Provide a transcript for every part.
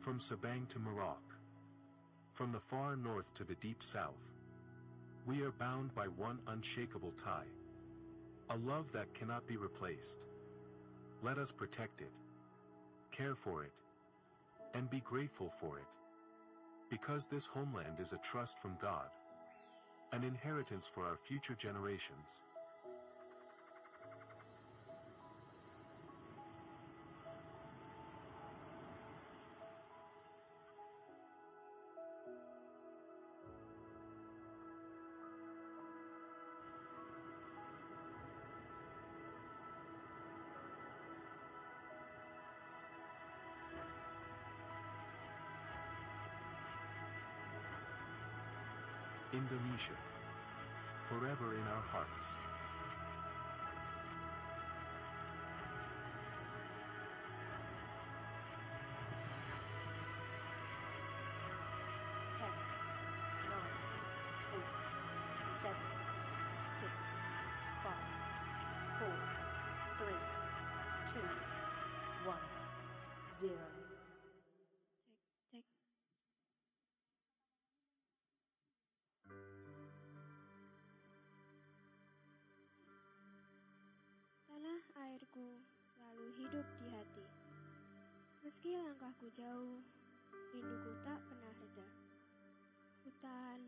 From Sabang to Morocco, from the far north to the deep south, we are bound by one unshakable tie, a love that cannot be replaced. Let us protect it, care for it, and be grateful for it. Because this homeland is a trust from God, an inheritance for our future generations. Indonesia, forever in our hearts. Tanah airku selalu hidup di hati. Meski langkahku jauh, rinduku tak pernah reda. Hutan,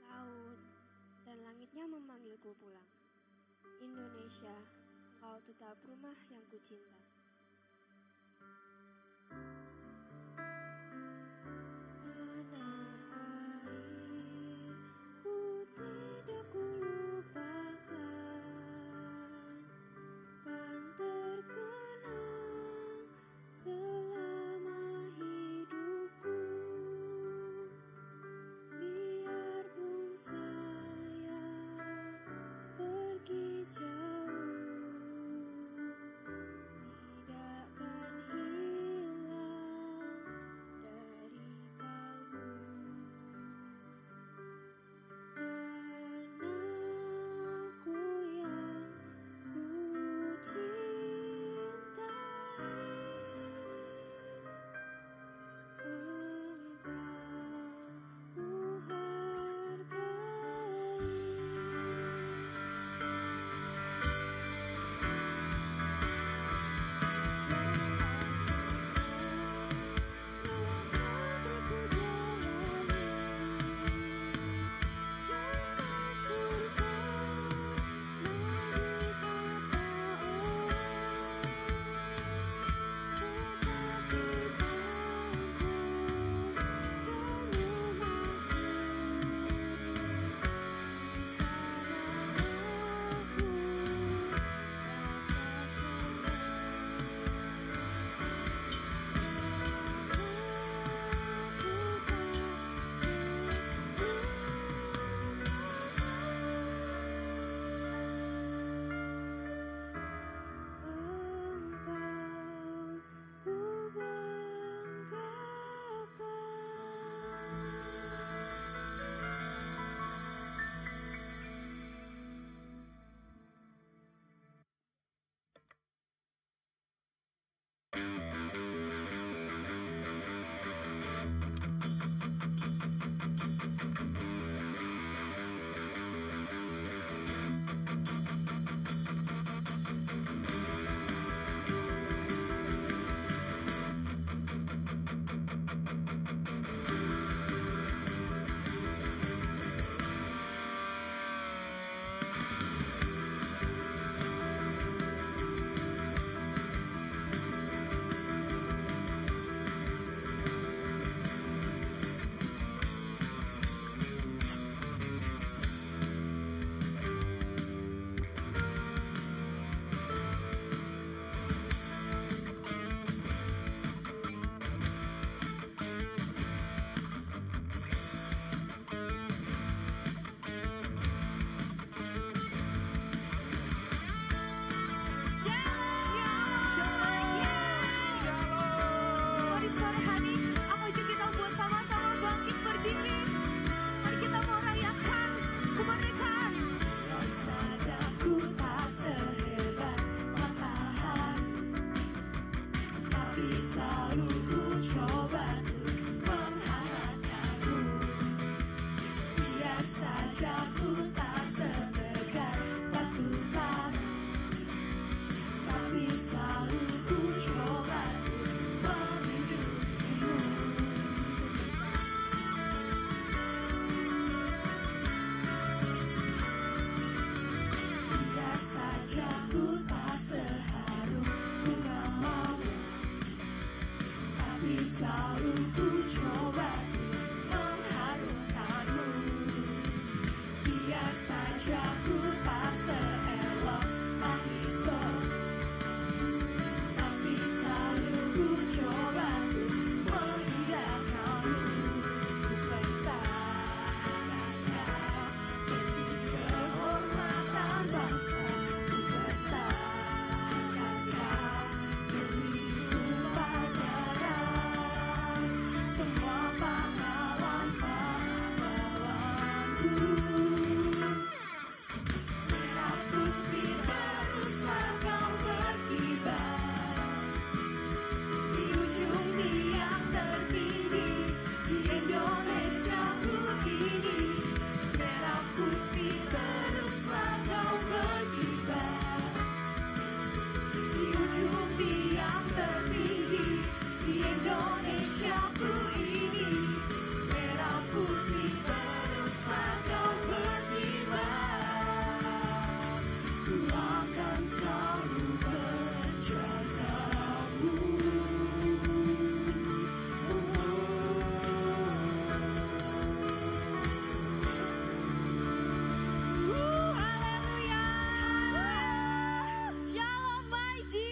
laut, dan langitnya memanggilku pulang. Indonesia, kau tetap rumah yang kucinta. Selalu ku coba tapi selalu ku coba mengharumkanmu. Biar saja ku tak seelok mahisor, tapi selalu ku coba mengindahkanmu. Ku pertahankan demi kehormatan bangsa. Ku pertahankan demi tumpah darah semua pahlawan-pahlawanku. Merah putih teruslah kau berkibar di ujung tiang tertinggi di Indonesiaku ini. Merah putih teruslah kau berkibar di ujung tiang tertinggi di Indonesiaku ini. Merah putih teruslah kau berkibar, ku akan selalu menjagamu. Haleluya. Shalom Maiji.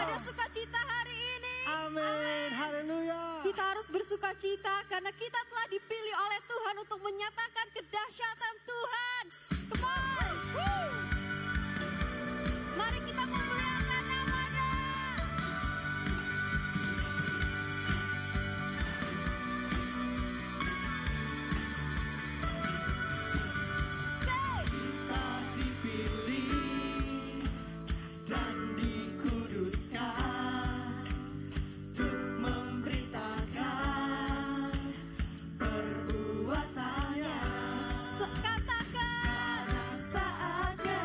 Ada sukacita hari ini. Amin. Haleluya. Kita harus bersukacita karena kita telah dipilih oleh Tuhan untuk menyatakan kedahsyatan Tuhan. Come on. Woo. Mari kita memuliakan namanya. Kita dipilih dan dikuduskan untuk memberitakan perbuatannya. Katakan Sekarang saatnya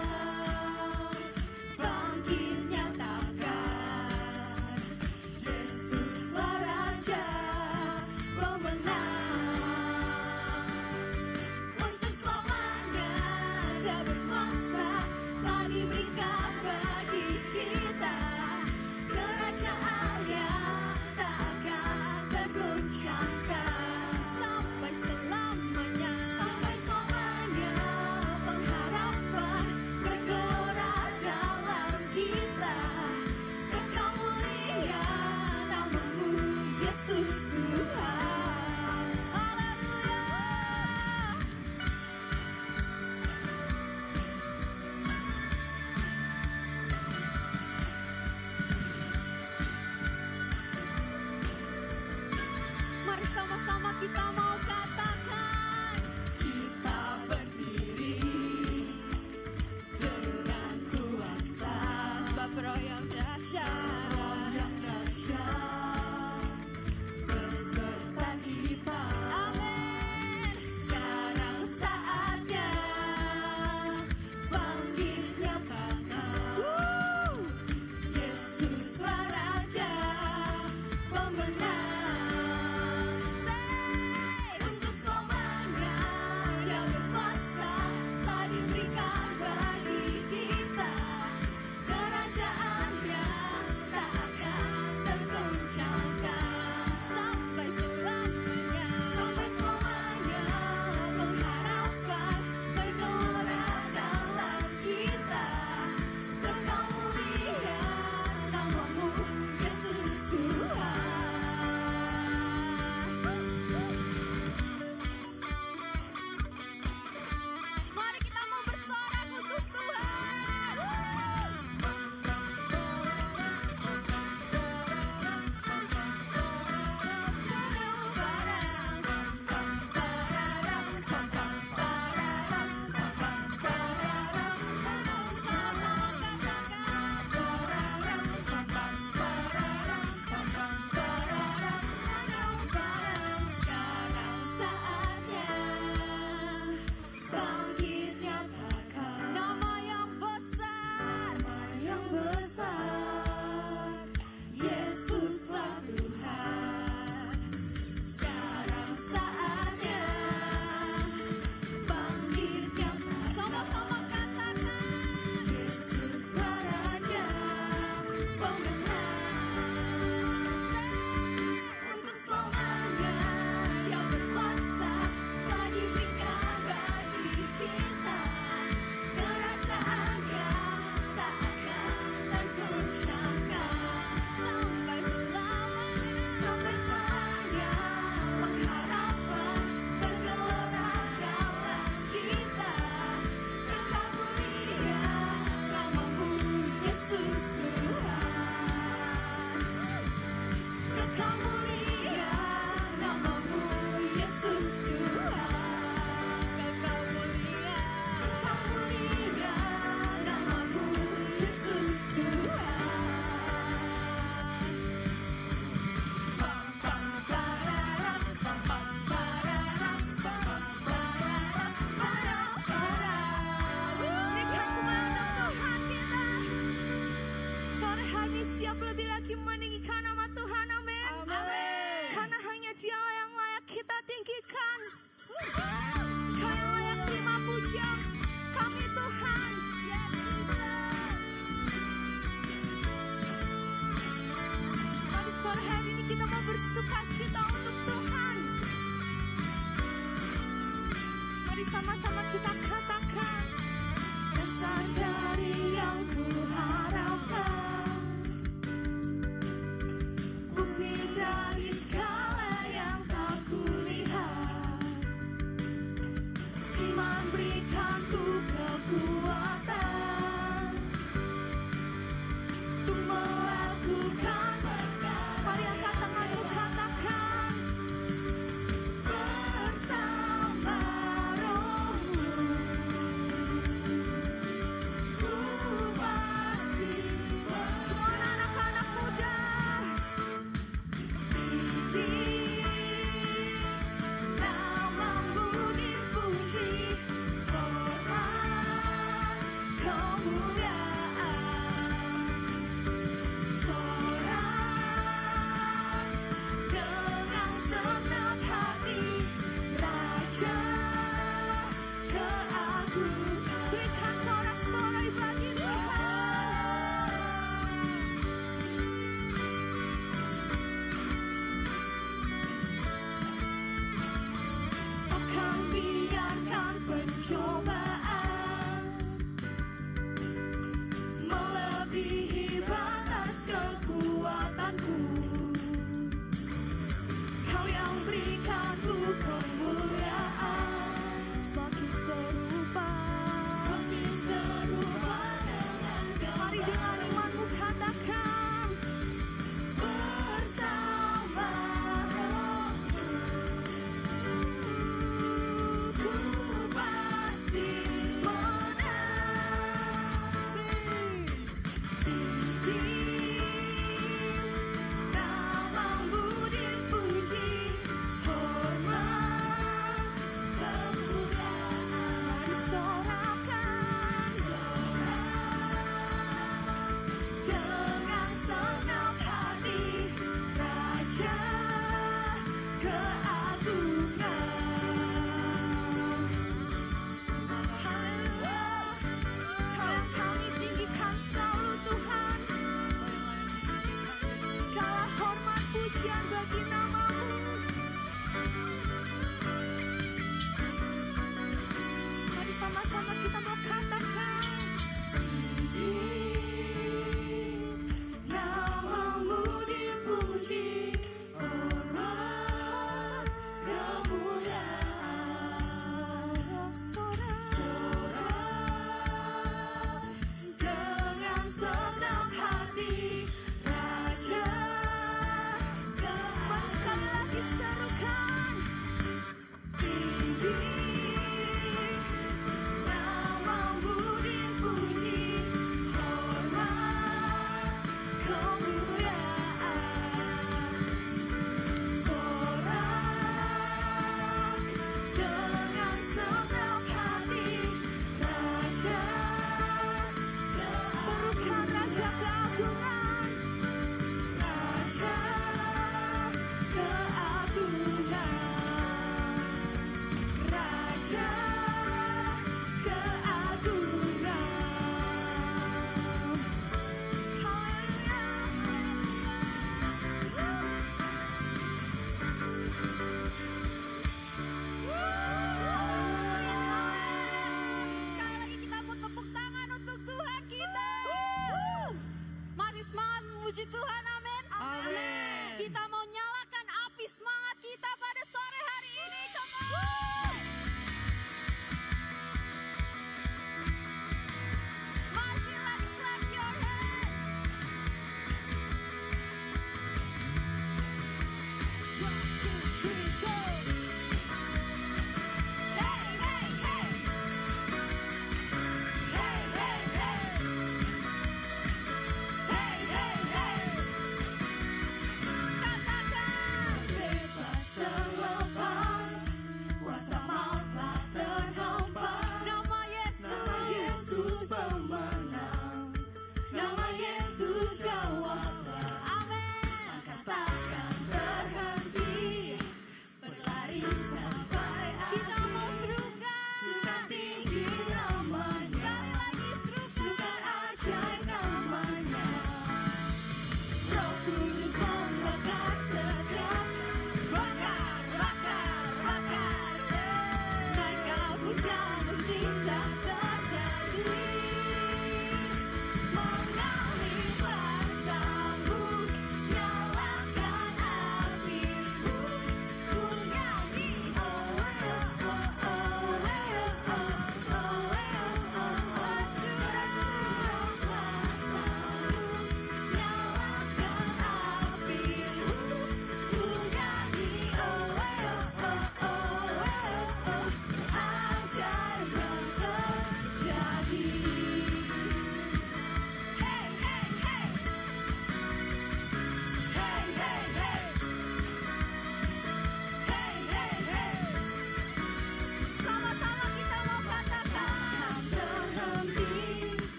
bangkit nyatakan, Yesuslah Raja pemenang. Untuk selamanya Dia berkuasa, telah diberikan bagi kita kerajaan yang tak akan tergoncangkan. sampai selamanya. Sampai selamanya pengharapan bergerak dalam kita. Kekal mulia namamu Yesus Tuhan. Haleluya. Mari sama-sama kita mau katakan. Kita berdiri dengan kuasa Sebab roh yang dahsyat. Roh yang dahsyat beserta kita. Amin. Sekarang saatnya bangkit nyatakan, Yesuslah Raja pemenang. sukacita untuk Tuhan. Mari sama-sama kita katakan, Dasar dari yang ku harapkan, bukti dari segala yang tak kulihat. Iman berikan ku kekuatan untuk melakukan perkara. mari angkat tanganmu katakan, Bersama Roh-Mu ku pasti Tuhan anak-anak muda, Namamu dipuji, hormat, kemuliaan, sorak dengan segenap hati, Raja keagungan. berikan sorak-sorai bagi Tuhan. Akan biarkan pencobaan melebihi batas kekuatanku. Kau yang berikan ku kemuliaan, Semakin serupa, dengan mari dengan imanmu katakan, bersama Roh-Mu ku pasti menang. Namamu dipuji, hormat, kemuliaan, disorakan, dengan senang hati, Raja keagungan. haleluya. Kau yang kami tinggikan selalu Tuhan. Segala hormat pujian bagi namamu. Mari sama-sama kita mau katakan, Namamu dipuji, hormat, kemuliaan, sorak dengan segenap hati, Raja mari sekali lagi serukan.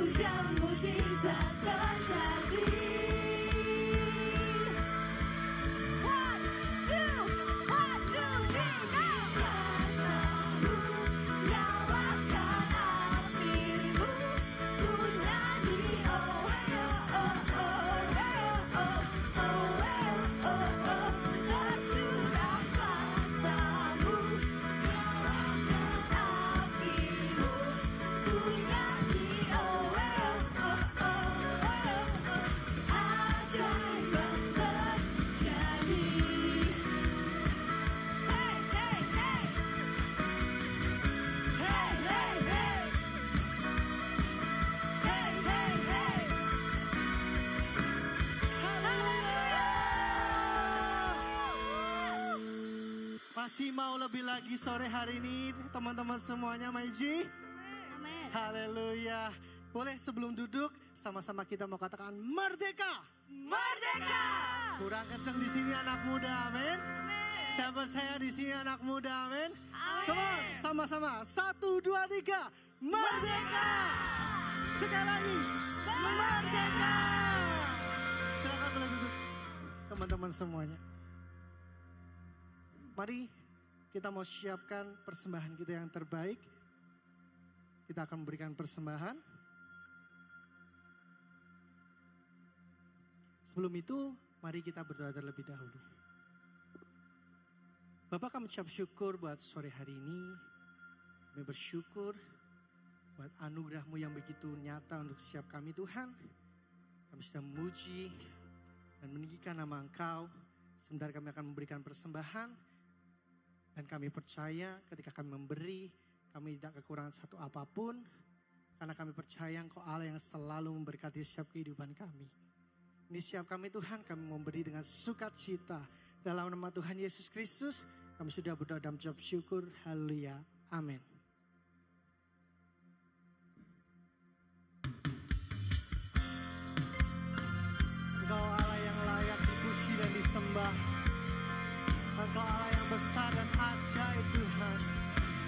hujan mujizat terjadi. One, two, three, now. Kuasamu nyalakan apimu, ku nyanyi oh oh oh oh oh oh oh oh. Tercurah kuasamu nyalakan apimu, ku nyanyi oh oh oh oh. Ajaib yang terjadi. Hey hey hey. Hey hey hey. Hey hey hey. Masih mau lebih lagi sore hari ini teman-teman semuanya, Maiji? Amin. Haleluya. Boleh sebelum duduk sama-sama kita mau katakan merdeka. Merdeka. Kurang kenceng di sini anak muda, amin. Saya percaya di sini anak muda, amin. Come on, sama-sama. 1, 2, 3. Merdeka. Sekali lagi. Merdeka. Silakan boleh duduk. Teman-teman semuanya. Mari kita mau siapkan persembahan kita yang terbaik. Kita akan memberikan persembahan. Sebelum itu, mari kita berdoa terlebih dahulu. Bapak, kami ucap syukur buat sore hari ini. Kami bersyukur buat anugerah-Mu yang begitu nyata untuk setiap kami, Tuhan. Kami sudah memuji dan meninggikan nama Engkau. Sebentar kami akan memberikan persembahan. Dan kami percaya ketika kami memberi, kami tidak kekurangan satu apapun. Karena kami percaya Engkau Allah yang selalu memberkati setiap kehidupan kami. Ini setiap kami Tuhan, kami memberi dengan sukacita. Dalam nama Tuhan Yesus Kristus, kami sudah berdoa dan mengucap syukur. Haleluya. Amin. Engkau Allah yang layak dipuji dan disembah. Engkau Allah yang besar dan ajaib Tuhan.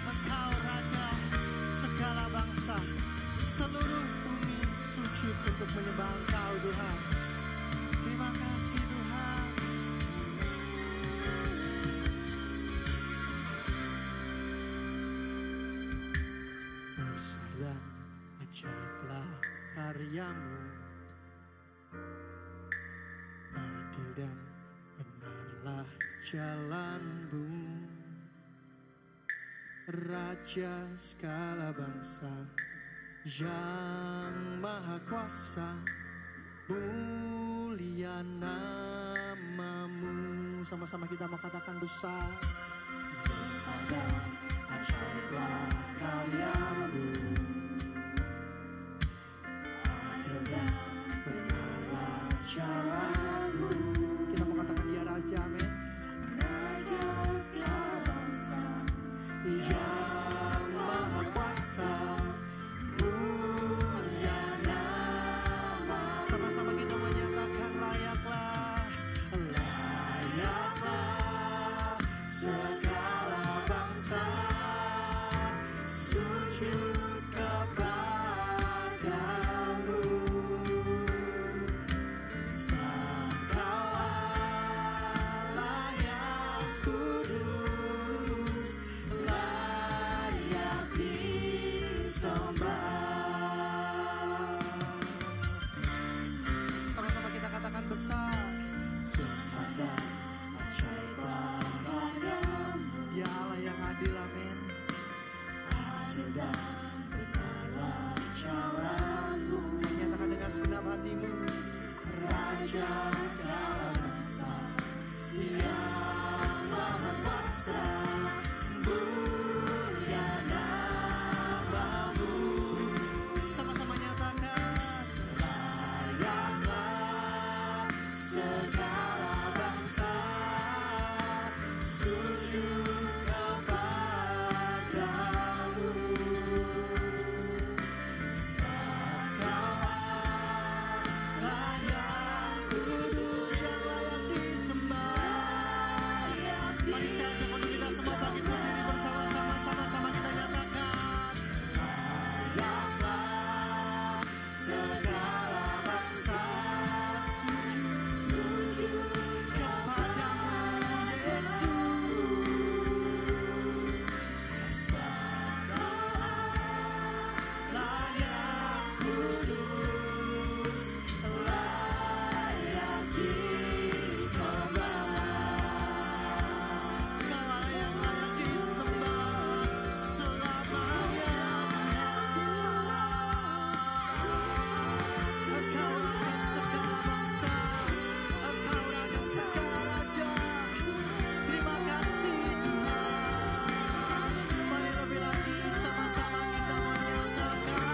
Engkau Raja segala bangsa. Seluruh bumi sujud untuk menyembah Engkau Tuhan. Terima kasih Tuhan. Besar dan ajaiblah karyamu. Adil dan benarlah jalanmu, Raja segala bangsa yang maha kuasa, mulia namamu. Sama-sama kita mau katakan besar. Besar dan ajaiblah karyamu, adil dan benarlah jalanmu. Kita mau katakan dia Raja, amin. Raja segala bangsa Yang maha kuasa, mulia nama. Sama-sama kita menyatakan layaklah, layaklah segala bangsa sujud kepadamu. Sebab Kau Allah yang kudus, layak disembah. Sama-sama kita katakan besar. Besar dan ajaiblah karyamu, ya Allah yang adil, amin. adil dan benarlah jalanmu. Menyatakan dengan segenap hatimu, Raja segala bangsa yang maha kuasa, mulia namamu. sama-sama nyatakan, Layaklah segala bangsa sujud kepadamu. Sebab Kau Allah yang kudus, segala bangsa sujud kepadamu Yesus. Layak kudus, layak disembah. Kau yang layak disembah selamanya Tuhan. Engkau Raja segala bangsa, Engkau Raja segala raja. Terima kasih Tuhan. Mari lebih lagi sama-sama kita menyatakan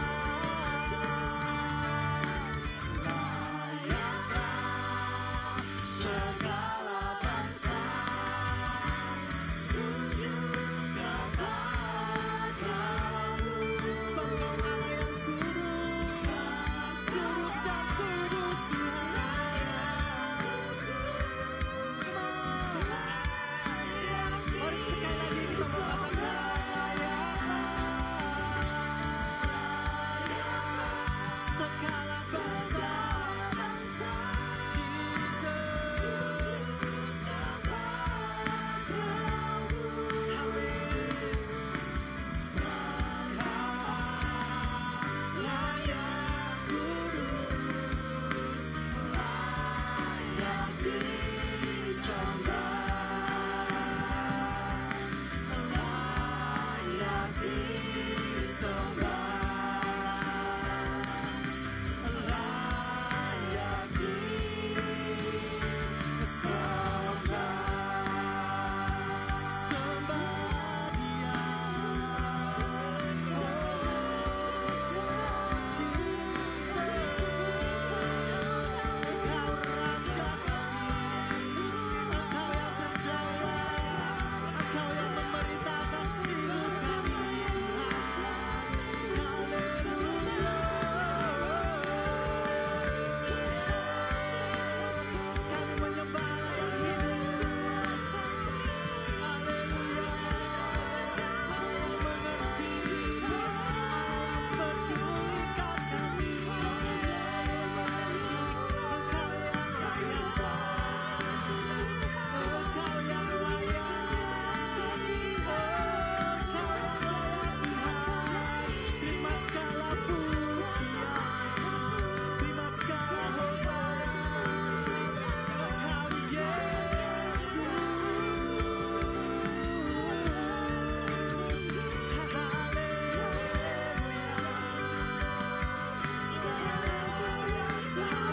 layaklah segala bangsa sujud kepadamu. Sebab Kau Allah yang kudus, kudus dan kudus Tuhan. Mari sekali lagi kita mengatakan layaklah segala bangsa Jesus. Amin. Sebab Kau layak kudus, layak disembah, layak disembah, layak disembah. Sembah Dia, Engkau Raja kami, Engkau yang berdaulat, Engkau yang memerintah atas hidup kami Tuhan. Haleluya. Kami menyembah Allah yang hidup. Haleluya. Allah yang mengerti, Allah yang pedulikan kami. Engkau yang layak, Engkau yang layak, Engkau yang layak Tuhan. Terima segala pujian, terima segala hormat, Engkau Yesus. Terima kasih, Tuhan,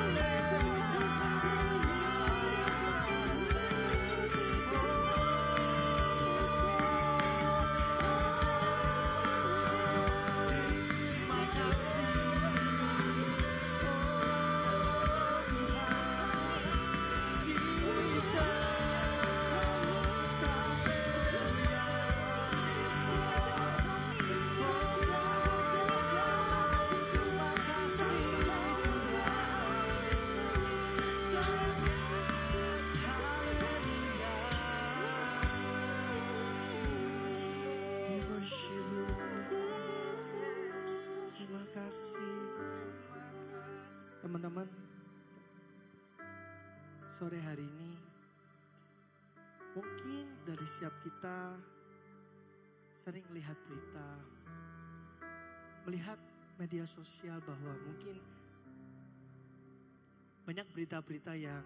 Jesus. Terima kasih, We worship you. Terima kasih teman-teman. Sore hari ini mungkin dari setiap kita sering lihat berita, melihat media sosial bahwa mungkin banyak berita-berita yang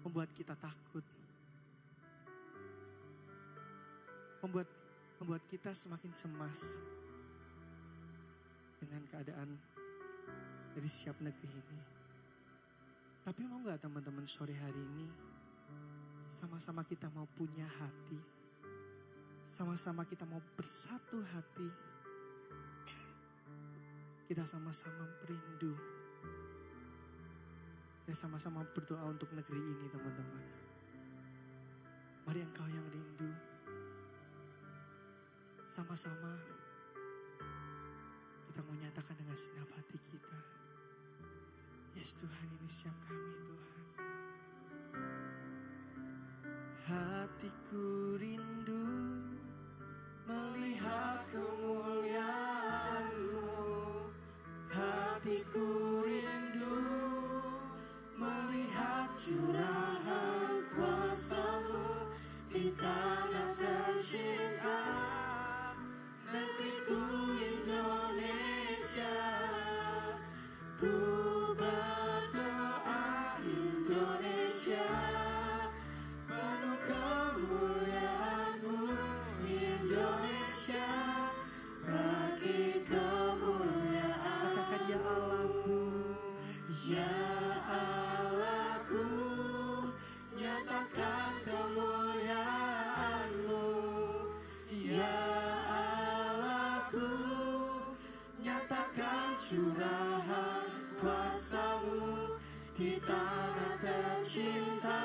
membuat kita takut, membuat kita semakin cemas dengan keadaan dari setiap negeri ini. Tapi mau gak teman-teman sore hari ini sama-sama kita mau punya hati, sama-sama kita mau bersatu hati, kita sama-sama merindu, kita sama-sama berdoa untuk negeri ini teman-teman. Mari engkau yang rindu, sama-sama kita mau nyatakan dengan segenap hati kita. Yes Tuhan, ini siap kami Tuhan. Hatiku rindu melihat kemuliaan-Mu, hati Hatiku rindu melihat curahan kuasa-Mu di tanah tercinta, negeriku Indonesia. Ku berdoa Indonesia penuh kemuliaan-Mu, Indonesia bagi kemuliaan. Katakan ya Allahku, ya Allahku, nyatakan kemuliaan-Mu. Ya Allahku, nyatakan curahan kuasa-Mu di tanah tercinta,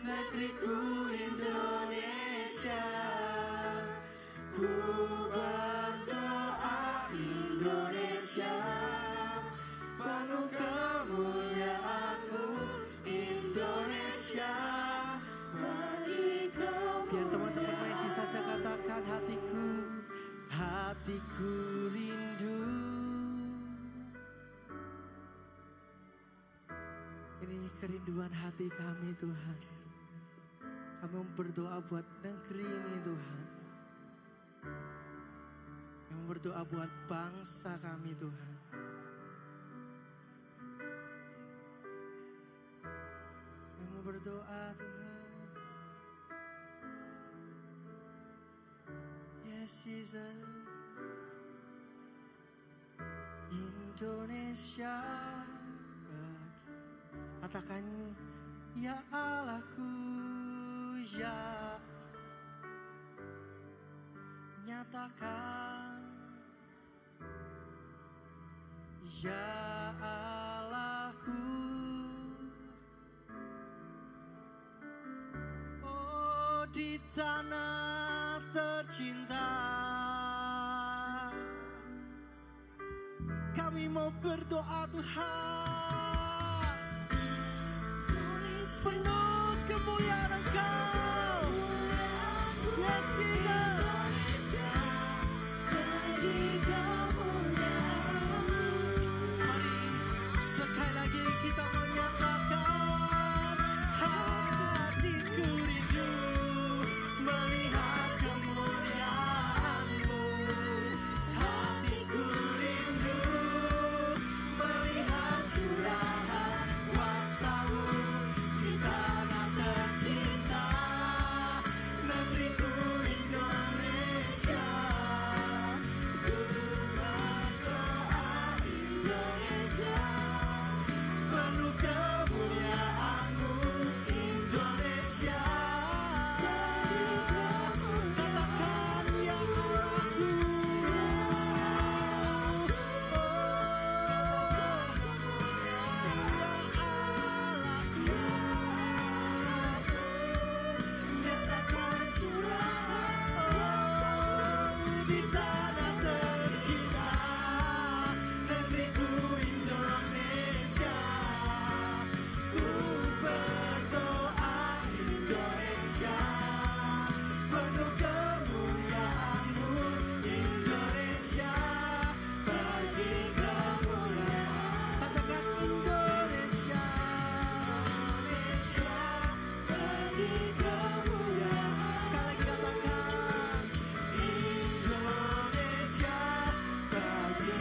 negeriku Indonesia. Ku berdoa Indonesia penuh kemuliaan-Mu, Indonesia bagi kemuliaan. Biar teman-teman main saja katakan hatiku, hatiku rindu. Ini kerinduan hati kami Tuhan. Kami berdoa buat negeri ini Tuhan. Kami berdoa buat bangsa kami Tuhan. Kami berdoa Tuhan. Yes Jesus. Indonesia. Katakan ya Allahku, ya, nyatakan ya Allahku. Oh di tanah tercinta kami mau berdoa Tuhan, penuh kemuliaan Engkau. Yes, Jesus. Mari sekali lagi kita menyatakan hatiku rindu melihat kemuliaan-Mu. Hatiku rindu melihat curahan kuasa-Mu di tanah tercinta, negeriku Indonesia. Ku berdoa Indonesia penuh kemuliaan-Mu, Indonesia. Katakan ya Allahku, nyatakan curahan kuasa-Mu di tanah tercinta, negeriku Indonesia. Ku berdoa Indonesia penuh kemuliaan-Mu, Indonesia bagi kemuliaan. Katakan Indonesia, Indonesia bagi kemuliaan. Sekali lagi katakan Indonesia bagi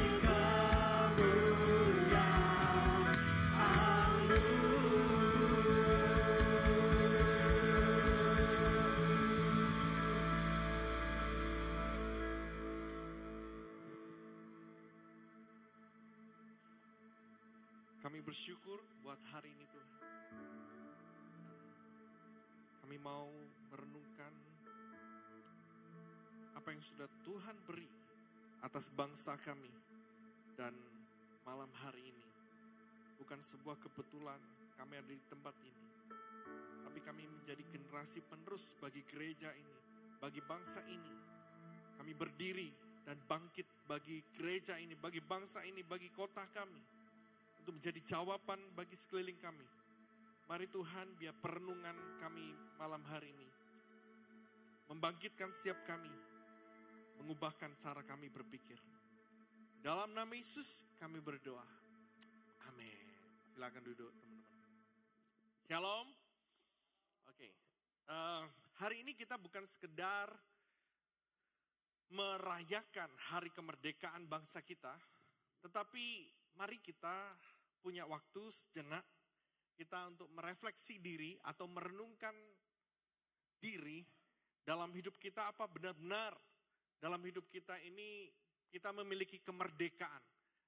Kami bersyukur buat hari ini Tuhan. Kami mau merenungkan apa yang sudah Tuhan beri atas bangsa kami. Dan malam hari ini bukan sebuah kebetulan kami ada di tempat ini, tapi kami menjadi generasi penerus bagi gereja ini, bagi bangsa ini. Kami berdiri dan bangkit bagi gereja ini, bagi bangsa ini, bagi kota kami, untuk menjadi jawaban bagi sekeliling kami. Mari Tuhan, biar perenungan kami malam hari ini membangkitkan setiap kami, mengubahkan cara kami berpikir. Dalam nama Yesus kami berdoa. Amin. Silakan duduk teman-teman. Shalom. Oke. Hari ini kita bukan sekedar merayakan hari kemerdekaan bangsa kita, tetapi mari kita punya waktu sejenak kita untuk merefleksi diri atau merenungkan diri dalam hidup kita, apa benar-benar dalam hidup kita ini kita memiliki kemerdekaan,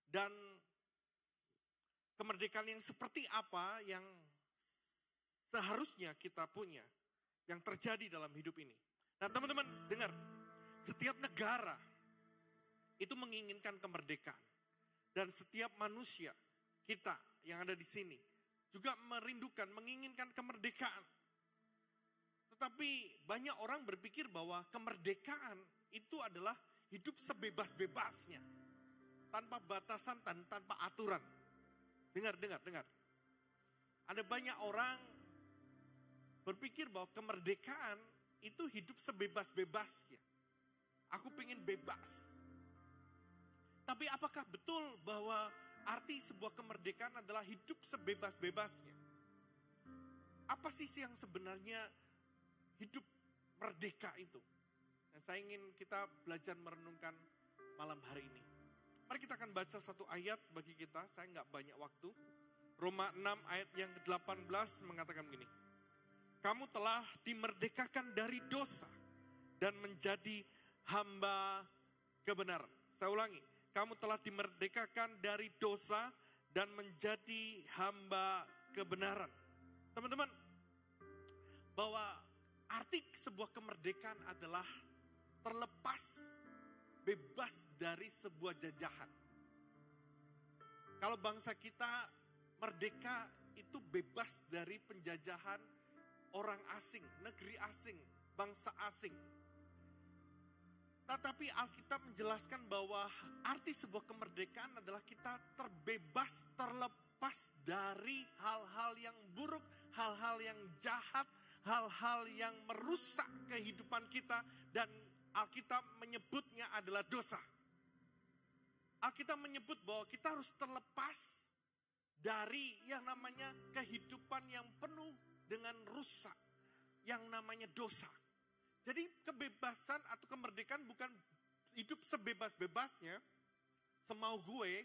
dan kemerdekaan yang seperti apa yang seharusnya kita punya, yang terjadi dalam hidup ini. Nah teman-teman dengar, setiap negara itu menginginkan kemerdekaan. Dan setiap manusia kita yang ada di sini juga merindukan, menginginkan kemerdekaan. Tetapi banyak orang berpikir bahwa kemerdekaan itu adalah hidup sebebas-bebasnya. Tanpa batasan dan tanpa aturan. Dengar. Ada banyak orang berpikir bahwa kemerdekaan itu hidup sebebas-bebasnya. Aku pengen bebas. Tapi apakah betul bahwa arti sebuah kemerdekaan adalah hidup sebebas-bebasnya? Apa sih yang sebenarnya hidup merdeka itu? Nah, saya ingin kita belajar merenungkan malam hari ini. Mari kita akan baca satu ayat bagi kita, saya nggak banyak waktu. Roma 6 ayat yang ke-18 mengatakan begini. Kamu telah dimerdekakan dari dosa dan menjadi hamba kebenaran. Saya ulangi, kamu telah dimerdekakan dari dosa dan menjadi hamba kebenaran. Teman-teman, bahwa arti sebuah kemerdekaan adalah terlepas, bebas dari sebuah jajahan. Kalau bangsa kita merdeka itu bebas dari penjajahan orang asing, negeri asing, bangsa asing. Tetapi Alkitab menjelaskan bahwa arti sebuah kemerdekaan adalah kita terbebas, terlepas dari hal-hal yang buruk, hal-hal yang jahat, hal-hal yang merusak kehidupan kita, dan Alkitab menyebutnya adalah dosa. Alkitab menyebut bahwa kita harus terlepas dari yang namanya kehidupan yang penuh dengan rusak, yang namanya dosa. Jadi kebebasan atau kemerdekaan bukan hidup sebebas-bebasnya, semau gue,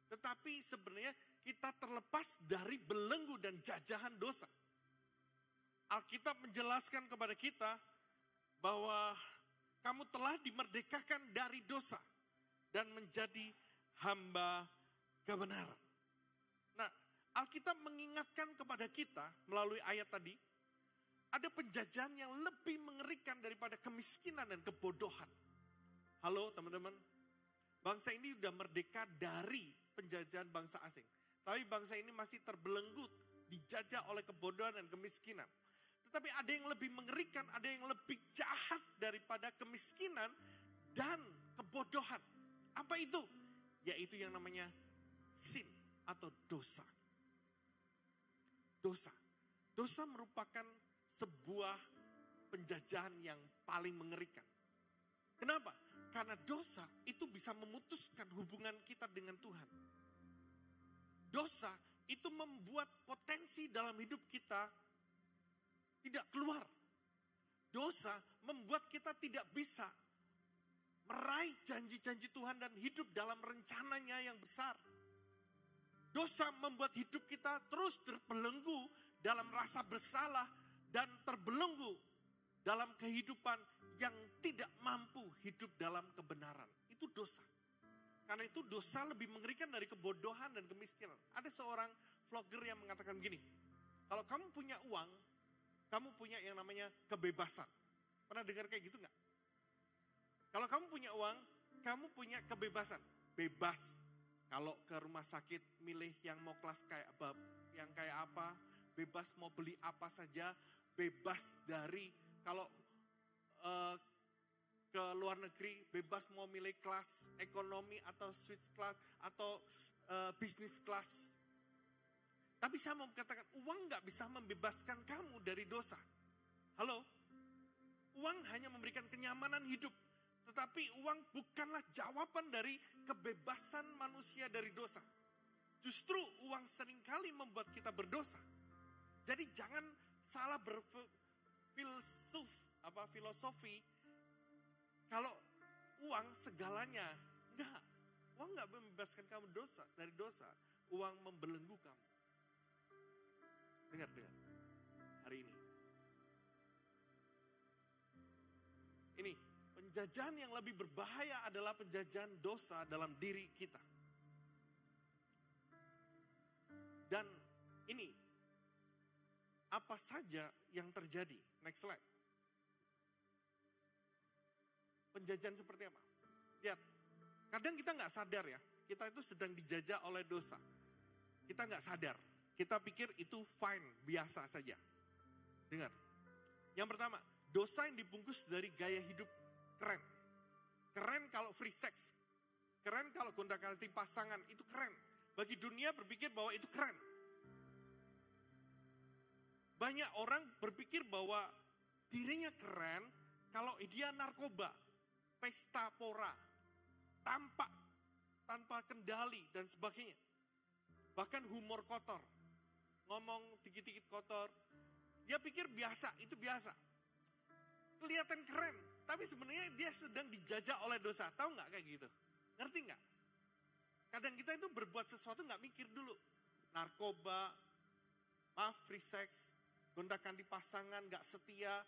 tetapi sebenarnya kita terlepas dari belenggu dan jajahan dosa. Alkitab menjelaskan kepada kita bahwa kamu telah dimerdekakan dari dosa dan menjadi hamba kebenaran. Nah, Alkitab mengingatkan kepada kita melalui ayat tadi, ada penjajahan yang lebih mengerikan daripada kemiskinan dan kebodohan. Halo teman-teman, bangsa ini sudah merdeka dari penjajahan bangsa asing. Tapi bangsa ini masih terbelenggu, dijajah oleh kebodohan dan kemiskinan. Tetapi ada yang lebih mengerikan, ada yang lebih jahat daripada kemiskinan dan kebodohan. Apa itu? Yaitu yang namanya sin atau dosa. Dosa merupakan sebuah penjajahan yang paling mengerikan. Kenapa? Karena dosa itu bisa memutuskan hubungan kita dengan Tuhan. Dosa itu membuat potensi dalam hidup kita tidak keluar. Dosa membuat kita tidak bisa meraih janji-janji Tuhan dan hidup dalam rencananya yang besar. Dosa membuat hidup kita terus terbelenggu dalam rasa bersalah dan terbelenggu dalam kehidupan yang tidak mampu hidup dalam kebenaran. Itu dosa. Karena itu dosa lebih mengerikan dari kebodohan dan kemiskinan. Ada seorang vlogger yang mengatakan begini, kalau kamu punya uang, kamu punya yang namanya kebebasan. Pernah dengar kayak gitu nggak? Kalau kamu punya uang, kamu punya kebebasan. Bebas. Kalau ke rumah sakit milih yang mau kelas kayak yang kayak apa, bebas mau beli apa saja, bebas dari kalau ke luar negeri bebas mau milih kelas ekonomi atau switch class atau bisnis class. Tapi saya mau katakan uang nggak bisa membebaskan kamu dari dosa. Halo, uang hanya memberikan kenyamanan hidup, Tetapi uang bukanlah jawaban dari kebebasan manusia dari dosa. Justru uang seringkali membuat kita berdosa. Jadi jangan salah filosofi kalau uang segalanya. Enggak. Uang enggak membebaskan kamu dari dosa. Uang membelenggu kamu. Dengar hari ini. Ini, penjajahan yang lebih berbahaya adalah penjajahan dosa dalam diri kita. Dan ini, apa saja yang terjadi? Next slide. Penjajahan seperti apa? Lihat, kadang kita nggak sadar ya, kita itu sedang dijajah oleh dosa. Kita nggak sadar, kita pikir itu fine, biasa saja. Dengar, yang pertama, dosa yang dibungkus dari gaya hidup keren. Keren kalau free sex. Keren kalau gonta-ganti pasangan, itu keren. Bagi dunia berpikir bahwa itu keren. Banyak orang berpikir bahwa dirinya keren kalau dia narkoba, pesta pora, tampak, tanpa kendali dan sebagainya. Bahkan humor kotor, ngomong dikit-dikit kotor, dia pikir biasa, itu biasa. Kelihatan keren, tapi sebenarnya dia sedang dijajah oleh dosa. Tahu nggak kayak gitu? Ngerti nggak? Kadang kita itu berbuat sesuatu nggak mikir dulu. Narkoba, free sex, gonta-ganti pasangan, nggak setia.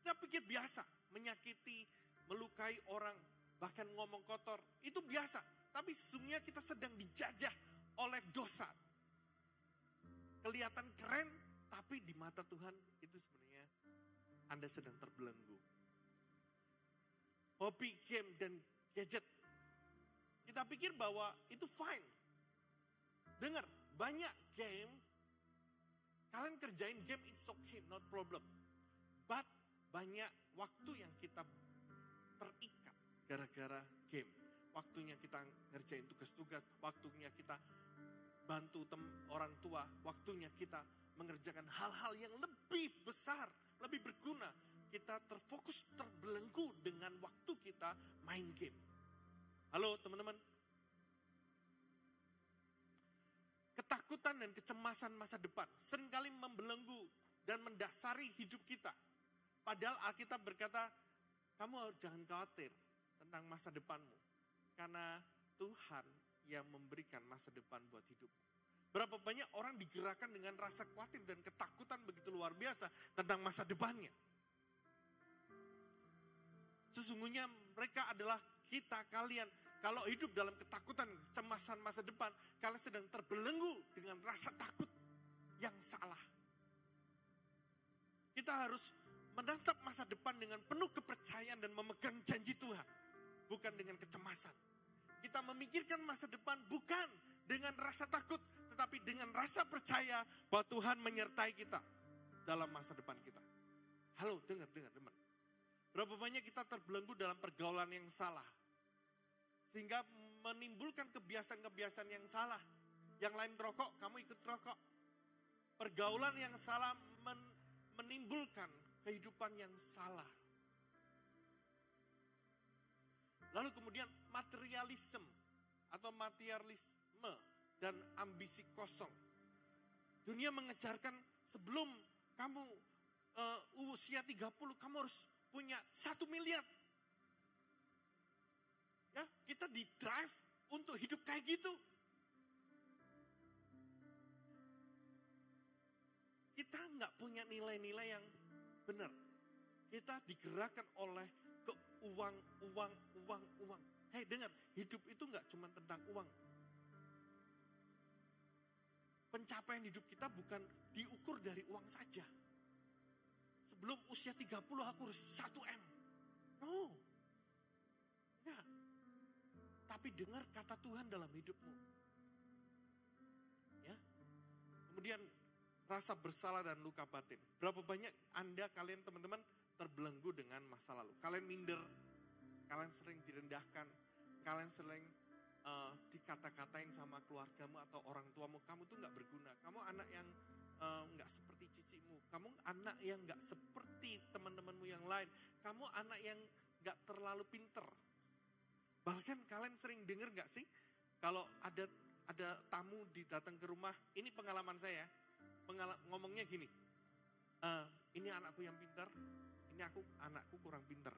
Kita pikir biasa, menyakiti, melukai orang, bahkan ngomong kotor. Itu biasa, tapi sesungguhnya kita sedang dijajah oleh dosa. Kelihatan keren, tapi di mata Tuhan itu sebenarnya Anda sedang terbelenggu. Hobi, game, dan gadget. Kita pikir bahwa itu fine. Dengar, banyak game, kalian kerjain game, it's okay, not problem. But banyak waktu yang kita terikat gara-gara game. Waktunya kita ngerjain tugas-tugas, waktunya kita bantu orang tua, waktunya kita mengerjakan hal-hal yang lebih besar, lebih berguna. Kita terfokus, terbelenggu dengan waktu kita main game. Halo teman-teman. Ketakutan dan kecemasan masa depan seringkali membelenggu dan mendasari hidup kita. Padahal Alkitab berkata, kamu jangan khawatir tentang masa depanmu. Karena Tuhan yang memberikan masa depan buat hidupmu. Berapa banyak orang digerakkan dengan rasa khawatir dan ketakutan begitu luar biasa tentang masa depannya. Sesungguhnya mereka adalah kita, kalian. Kalau hidup dalam ketakutan, kecemasan masa depan, kalian sedang terbelenggu dengan rasa takut yang salah. Kita harus menatap masa depan dengan penuh kepercayaan dan memegang janji Tuhan. Bukan dengan kecemasan. Kita memikirkan masa depan bukan dengan rasa takut, tetapi dengan rasa percaya bahwa Tuhan menyertai kita dalam masa depan kita. Halo, dengar teman. Berapa banyak kita terbelenggu dalam pergaulan yang salah. Sehingga menimbulkan kebiasaan-kebiasaan yang salah. Yang lain rokok, kamu ikut rokok. Pergaulan yang salah menimbulkan kehidupan yang salah. Lalu kemudian materialisme dan ambisi kosong. Dunia mengejarkan sebelum kamu usia 30, kamu harus punya 1 miliar. Ya, kita di drive untuk hidup kayak gitu. Kita nggak punya nilai-nilai yang benar. Kita digerakkan oleh uang. Hei dengar, hidup itu nggak cuma tentang uang. Pencapaian hidup kita bukan diukur dari uang saja. Sebelum usia 30 aku harus 1M. No. Enggak. Tapi dengar kata Tuhan dalam hidupmu. Ya. Kemudian rasa bersalah dan luka batin. Berapa banyak kalian teman-teman terbelenggu dengan masa lalu. Kalian minder, kalian sering direndahkan, kalian sering dikata-katain sama keluargamu atau orang tuamu. Kamu tuh gak berguna, kamu anak yang gak seperti cicimu, kamu anak yang gak seperti teman-temanmu yang lain, kamu anak yang nggak terlalu pinter. Bahkan kalian sering dengar nggak sih, kalau ada tamu datang ke rumah, ini pengalaman saya, ngomongnya gini, ini anakku yang pintar, ini anakku kurang pintar.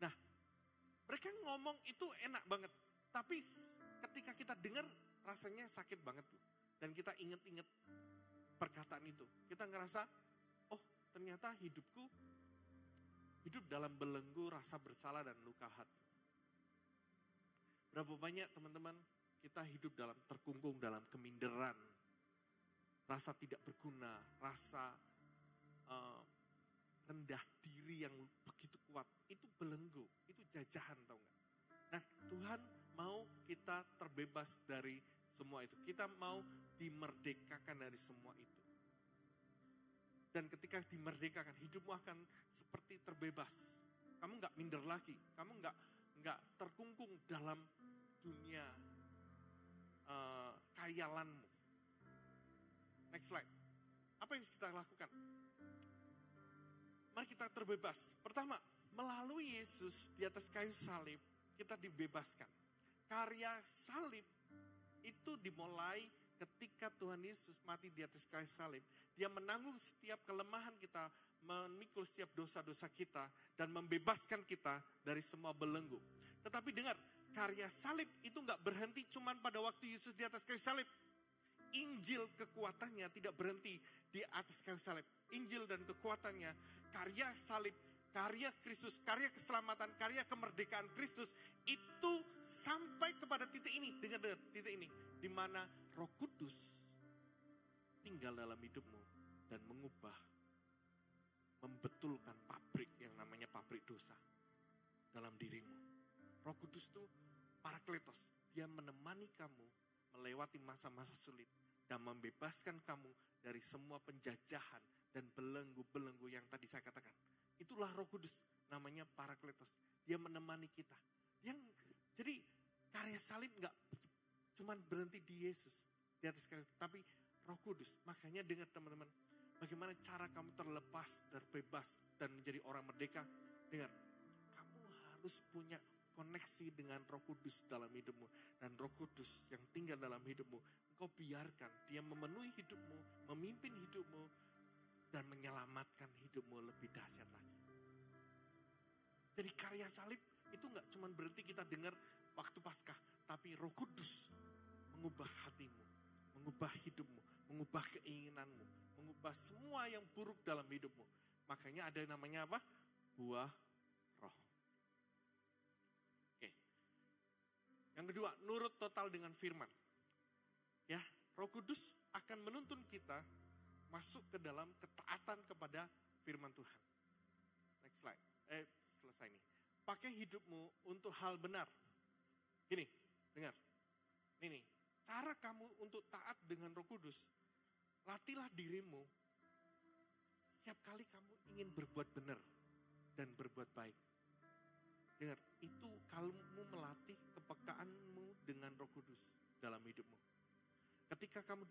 Nah, mereka ngomong itu enak banget, tapi ketika kita dengar rasanya sakit banget tuh. Dan kita inget-inget perkataan itu. Kita ngerasa, oh ternyata hidupku hidup dalam belenggu rasa bersalah dan luka hati. Berapa banyak teman-teman kita hidup terkungkung dalam keminderan, rasa tidak berguna, rasa rendah diri yang begitu kuat. Itu belenggu, itu jajahan, tau gak? Nah, Tuhan mau kita terbebas dari semua itu. Kita mau dimerdekakan dari semua itu. Dan ketika dimerdekakan, hidupmu akan seperti terbebas. Kamu gak minder lagi, kamu gak terkungkung dalam dunia khayalanmu. Next slide. Apa yang kita lakukan? Mari kita terbebas. Pertama, melalui Yesus di atas kayu salib, kita dibebaskan. Karya salib itu dimulai ketika Tuhan Yesus mati di atas kayu salib. Dia menanggung setiap kelemahan kita, memikul setiap dosa-dosa kita, dan membebaskan kita dari semua belenggu. Tetapi dengar, karya salib itu gak berhenti cuman pada waktu Yesus di atas kayu salib. Injil kekuatannya tidak berhenti di atas kayu salib. Injil dan kekuatannya, karya salib, karya Kristus, karya keselamatan, karya kemerdekaan Kristus itu sampai kepada titik ini. Dengar titik ini, di mana Roh Kudus tinggal dalam hidupmu dan mengubah, membetulkan pabrik yang namanya pabrik dosa dalam dirimu. Roh Kudus itu Parakletos, dia menemani kamu melewati masa-masa sulit dan membebaskan kamu dari semua penjajahan dan belenggu-belenggu yang tadi saya katakan. Itulah Roh Kudus, namanya Parakletos. Dia menemani kita. Jadi karya salib gak cuman berhenti di Yesus, di atas karya, tapi Roh Kudus. Makanya dengar teman-teman, bagaimana cara kamu terlepas, terbebas, dan menjadi orang merdeka. Dengar, kamu harus punya koneksi dengan Roh Kudus dalam hidupmu. Dan Roh Kudus yang tinggal dalam hidupmu, engkau biarkan dia memenuhi hidupmu, memimpin hidupmu, dan menyelamatkan hidupmu lebih dahsyat lagi. Jadi karya salib itu gak cuma berhenti kita dengar waktu Paskah, tapi Roh Kudus mengubah hatimu, mengubah hidupmu, mengubah keinginanmu, mengubah semua yang buruk dalam hidupmu. Makanya ada yang namanya apa? Buah roh. Oke. Yang kedua, nurut total dengan firman. Ya, Roh Kudus akan menuntun kita masuk ke dalam ketaatan kepada firman Tuhan. Next slide. Selesai nih. Pakai hidupmu untuk hal benar. Gini, dengar. Ini nih, cara kamu untuk taat dengan Roh Kudus. Latihlah dirimu. Setiap kali kamu ingin berbuat benar dan berbuat baik. Dengar, itu kamu melatih kepekaanmu dengan Roh Kudus dalam hidupmu. Ketika kamu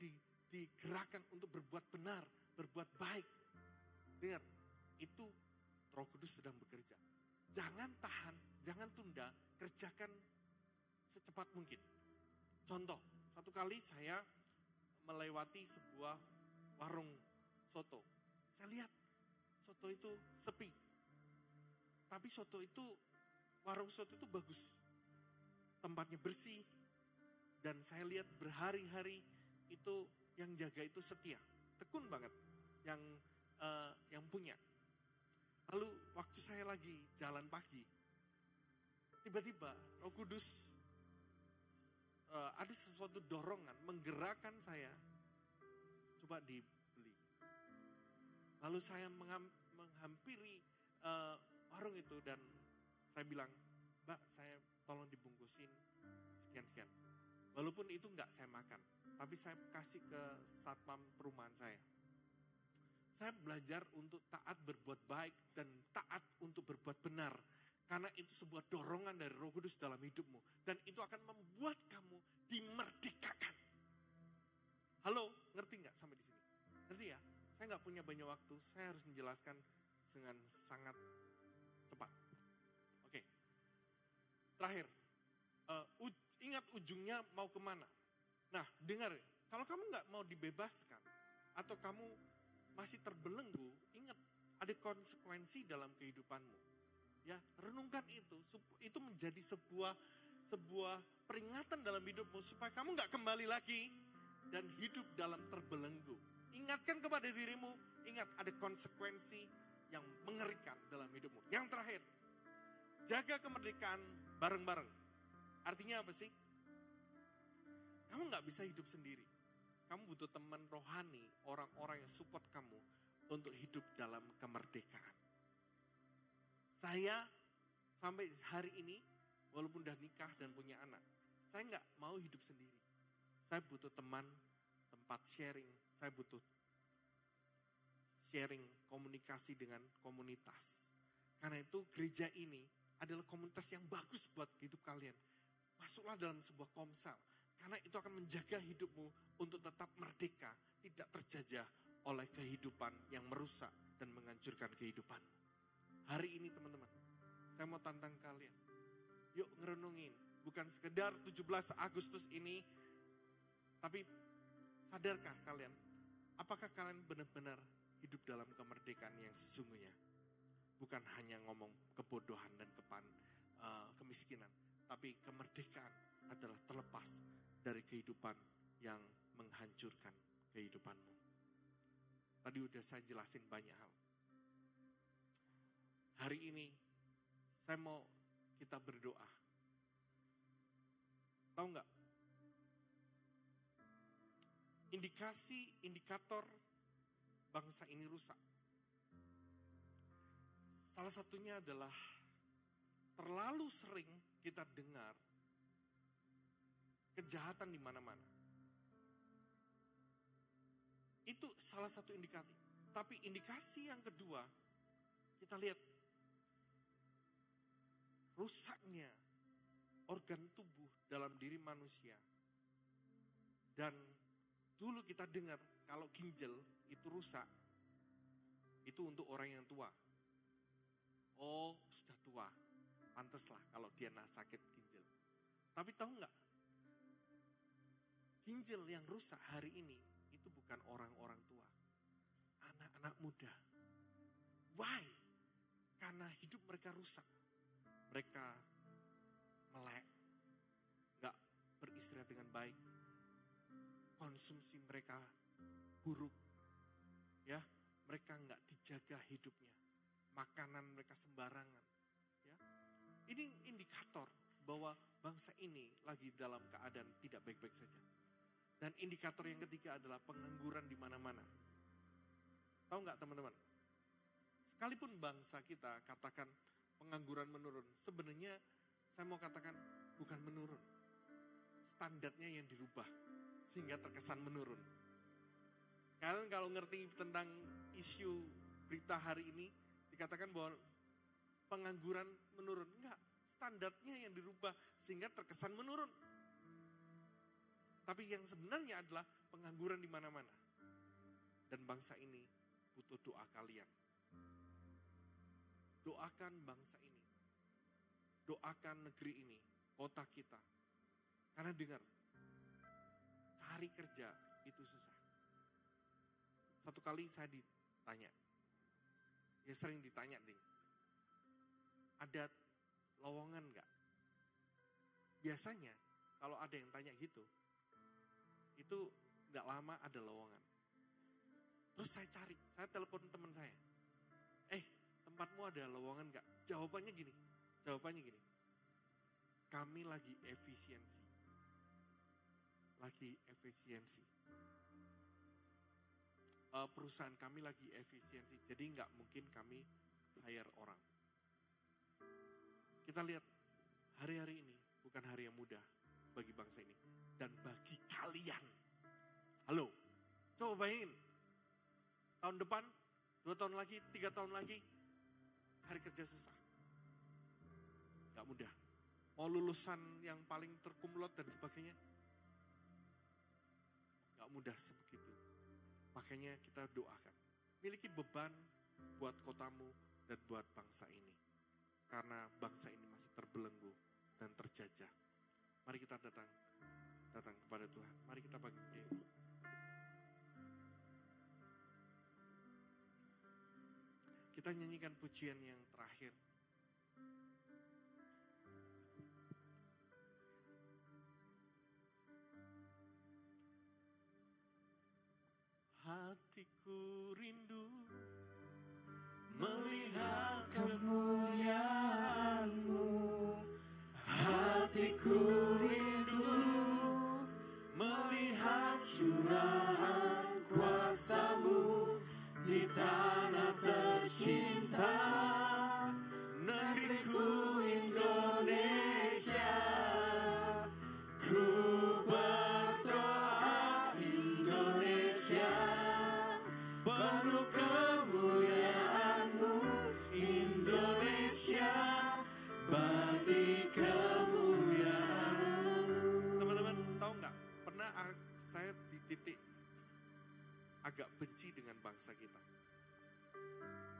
digerakkan untuk berbuat benar, berbuat baik. Dengar, itu Roh Kudus sedang bekerja. Jangan tahan, jangan tunda, kerjakan secepat mungkin. Contoh, satu kali saya melewati sebuah warung soto. Saya lihat soto itu sepi. Tapi warung soto itu bagus. Tempatnya bersih. Dan saya lihat berhari-hari itu yang jaga itu setia. Tekun banget yang punya. Lalu waktu saya lagi jalan pagi, tiba-tiba Roh Kudus ada sesuatu dorongan menggerakkan saya, coba dibeli. Lalu saya menghampiri warung itu dan saya bilang, Mbak, saya tolong dibungkusin sekian-sekian. Walaupun itu enggak saya makan, tapi saya kasih ke satpam perumahan saya. Saya belajar untuk taat berbuat baik dan taat untuk berbuat benar. Karena itu sebuah dorongan dari Roh Kudus dalam hidupmu. Dan itu akan membuat kamu dimerdekakan. Halo, ngerti nggak sampai di sini? Ngerti ya? Saya nggak punya banyak waktu. Saya harus menjelaskan dengan sangat terakhir, ingat ujungnya mau kemana. Nah, dengar, kalau kamu nggak mau dibebaskan, atau kamu masih terbelenggu, ingat ada konsekuensi dalam kehidupanmu. Ya, renungkan itu menjadi sebuah peringatan dalam hidupmu supaya kamu nggak kembali lagi dan hidup dalam terbelenggu. Ingatkan kepada dirimu, ingat ada konsekuensi yang mengerikan dalam hidupmu. Yang terakhir, jaga kemerdekaan bareng-bareng. Artinya apa sih? Kamu nggak bisa hidup sendiri. Kamu butuh teman rohani, orang-orang yang support kamu untuk hidup dalam kemerdekaan. Saya sampai hari ini, walaupun udah nikah dan punya anak, saya nggak mau hidup sendiri. Saya butuh teman, tempat sharing, saya butuh sharing, komunikasi dengan komunitas. Karena itu gereja ini adalah komunitas yang bagus buat hidup kalian. Masuklah dalam sebuah komsel, karena itu akan menjaga hidupmu untuk tetap merdeka, tidak terjajah oleh kehidupan yang merusak dan menghancurkan kehidupanmu. Hari ini teman-teman, saya mau tantang kalian. Yuk ngerenungin, bukan sekedar 17 Agustus ini, tapi sadarkah kalian, apakah kalian benar-benar hidup dalam kemerdekaan yang sesungguhnya? Bukan hanya ngomong kebodohan dan kemiskinan, tapi kemerdekaan adalah terlepas dari kehidupan yang menghancurkan kehidupanmu. Tadi udah saya jelasin banyak hal. Hari ini saya mau kita berdoa. Tahu nggak? Indikator bangsa ini rusak. Salah satunya adalah terlalu sering kita dengar kejahatan di mana-mana. Itu salah satu indikasi. Tapi indikasi yang kedua, kita lihat rusaknya organ tubuh dalam diri manusia. Dan dulu kita dengar kalau ginjal itu rusak, itu untuk orang yang tua. Oh, sudah tua, pantaslah kalau dia sakit ginjal. Tapi tahu nggak? Ginjal yang rusak hari ini itu bukan orang-orang tua, anak-anak muda. Why? Karena hidup mereka rusak. Mereka melek, nggak beristirahat dengan baik, konsumsi mereka buruk, ya, mereka nggak dijaga hidupnya, makanan mereka sembarangan, ya. Ini indikator bahwa bangsa ini lagi dalam keadaan tidak baik-baik saja. Dan indikator yang ketiga adalah pengangguran di mana-mana. Tahu nggak teman-teman? Sekalipun bangsa kita katakan pengangguran menurun, sebenarnya saya mau katakan bukan menurun. Standarnya yang dirubah sehingga terkesan menurun. Kalian kalau ngerti tentang isu berita hari ini, dikatakan bahwa pengangguran menurun. Enggak, standarnya yang dirubah sehingga terkesan menurun. Tapi yang sebenarnya adalah pengangguran di mana-mana. Dan bangsa ini butuh doa kalian. Doakan bangsa ini. Doakan negeri ini, kota kita. Karena dengar, cari kerja itu susah. Satu kali saya ditanya, ya sering ditanya, Ding, ada lowongan nggak? Biasanya kalau ada yang tanya gitu, itu nggak lama ada lowongan. Terus saya cari, saya telepon teman saya, tempatmu ada lowongan nggak? Jawabannya gini, kami lagi efisiensi. Perusahaan kami lagi efisiensi, jadi nggak mungkin kami hire orang. Kita lihat hari-hari ini bukan hari yang mudah bagi bangsa ini dan bagi kalian. Halo, coba bayangin, tahun depan, 2 tahun lagi, 3 tahun lagi, cari kerja susah. Gak mudah. Mau lulusan yang paling terkumlot dan sebagainya, gak mudah sebegitu. Makanya kita doakan, miliki beban buat kotamu dan buat bangsa ini. Karena bangsa ini masih terbelenggu dan terjajah. Mari kita datang kepada Tuhan. Mari kita bangkit. Kita nyanyikan pujian yang terakhir. Hatiku rindu melihat kemuliaan-Mu. Hatiku rindu melihat curahan kuasa-Mu di tanah tercinta, negeriku Indonesia. Ku berdoa Indonesia, penuh kemuliaan-Mu. Indonesia, bagi kemuliaan. Teman-teman tahu nggak? Pernah saya di titik agak benci dengan bangsa kita.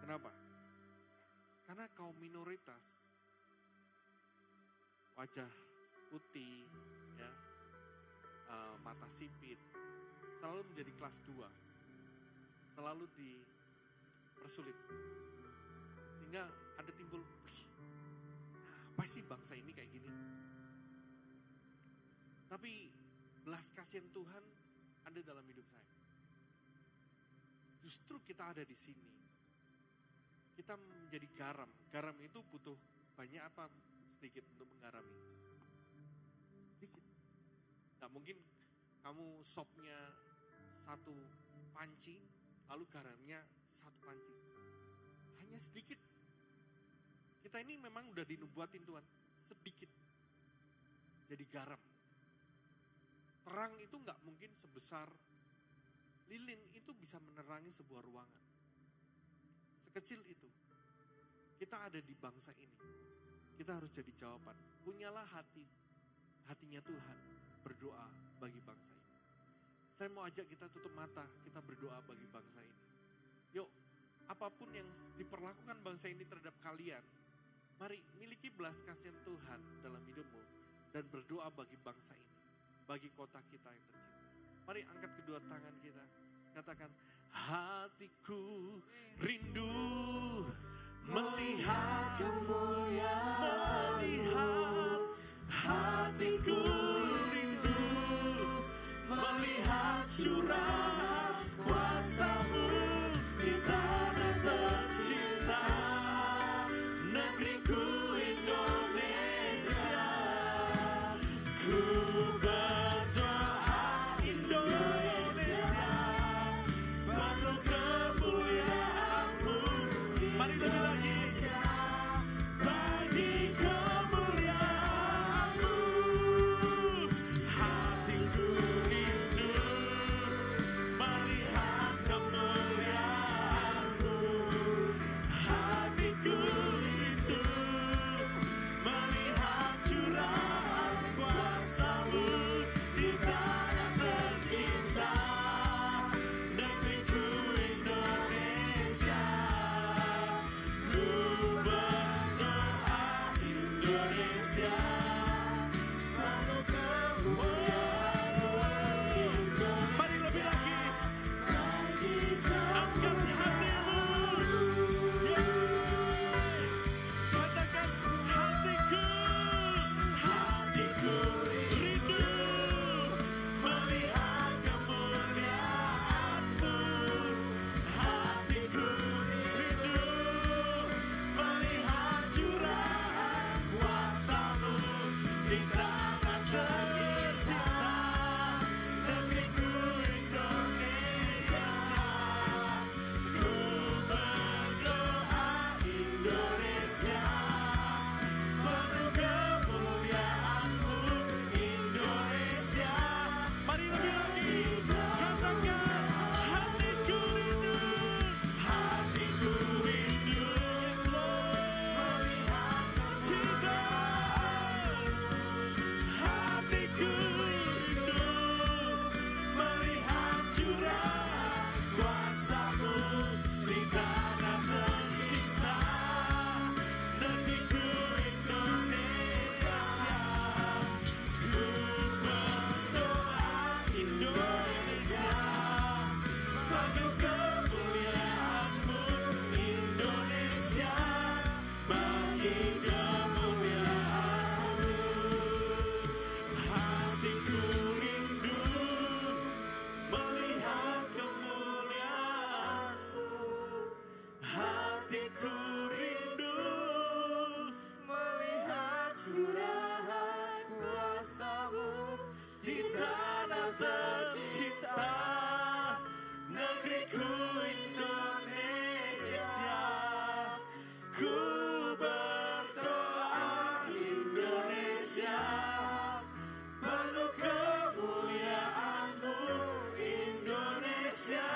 Kenapa? Karena kaum minoritas, wajah putih, ya, mata sipit, selalu menjadi kelas 2, selalu dipersulit. Sehingga ada timbul, apa sih bangsa ini kayak gini? Tapi belas kasihan Tuhan ada dalam hidup saya. Justru kita ada di sini. Kita menjadi garam. Garam itu butuh banyak apa sedikit untuk menggarami? Sedikit. Gak mungkin kamu sopnya 1 panci, lalu garamnya 1 panci. Hanya sedikit. Kita ini memang udah dinubuatin Tuhan. Sedikit. Jadi garam. Terang itu gak mungkin sebesar lilin, itu bisa menerangi sebuah ruangan. Sekecil itu. Kita ada di bangsa ini. Kita harus jadi jawaban. Punyalah hatinya Tuhan. Berdoa bagi bangsa ini. Saya mau ajak kita tutup mata. Kita berdoa bagi bangsa ini. Yuk, apapun yang diperlakukan bangsa ini terhadap kalian, mari miliki belas kasihan Tuhan dalam hidupmu. Dan berdoa bagi bangsa ini. Bagi kota kita yang tercinta. Mari angkat kedua tangan kita. Katakan, hatiku rindu melihat kemuliaan-Mu. Melihat, hatiku rindu melihat curahan kuasa-Mu di tanah tercinta, negeriku Indonesia. Ku berdoa Indonesia, penuh kemuliaan-Mu. Mari lebih lagi. Bagi kemuliaan-Mu. Hatiku rindu tercinta, negeriku Indonesia. Ku berdoa Indonesia, penuh kemuliaan-Mu Indonesia,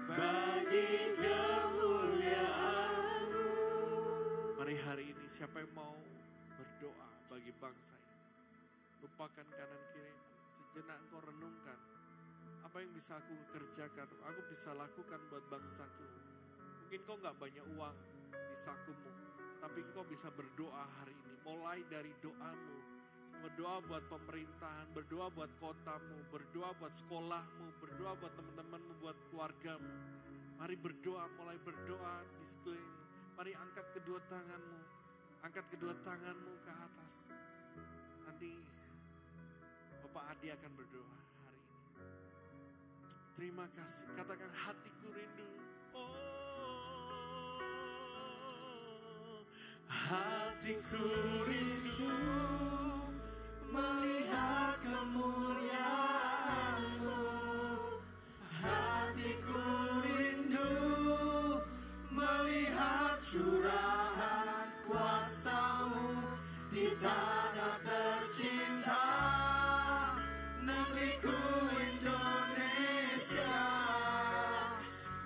bagi kemuliaan-Mu. Mari hari ini siapa yang mau berdoa bagi bangsa ini? Lupakan kanan kiri, sejenak engkau renungkan. Apa yang bisa aku kerjakan, aku bisa lakukan buat bangsaku. Mungkin kau gak banyak uang di sakumu, tapi engkau bisa berdoa hari ini. Mulai dari doamu, berdoa buat pemerintahan, berdoa buat kotamu, berdoa buat sekolahmu, berdoa buat teman-temanmu, buat keluargamu. Mari berdoa, mulai berdoa di sekeliling. Mari angkat kedua tanganmu, angkat kedua tanganmu ke atas. Nanti Bapak Adi akan berdoa hari ini. Terima kasih, katakan hatiku rindu. Oh, hatiku rindu melihat kemuliaan-Mu. Hatiku rindu melihat curahan kuasa-Mu di tanah tercinta, negeriku Indonesia.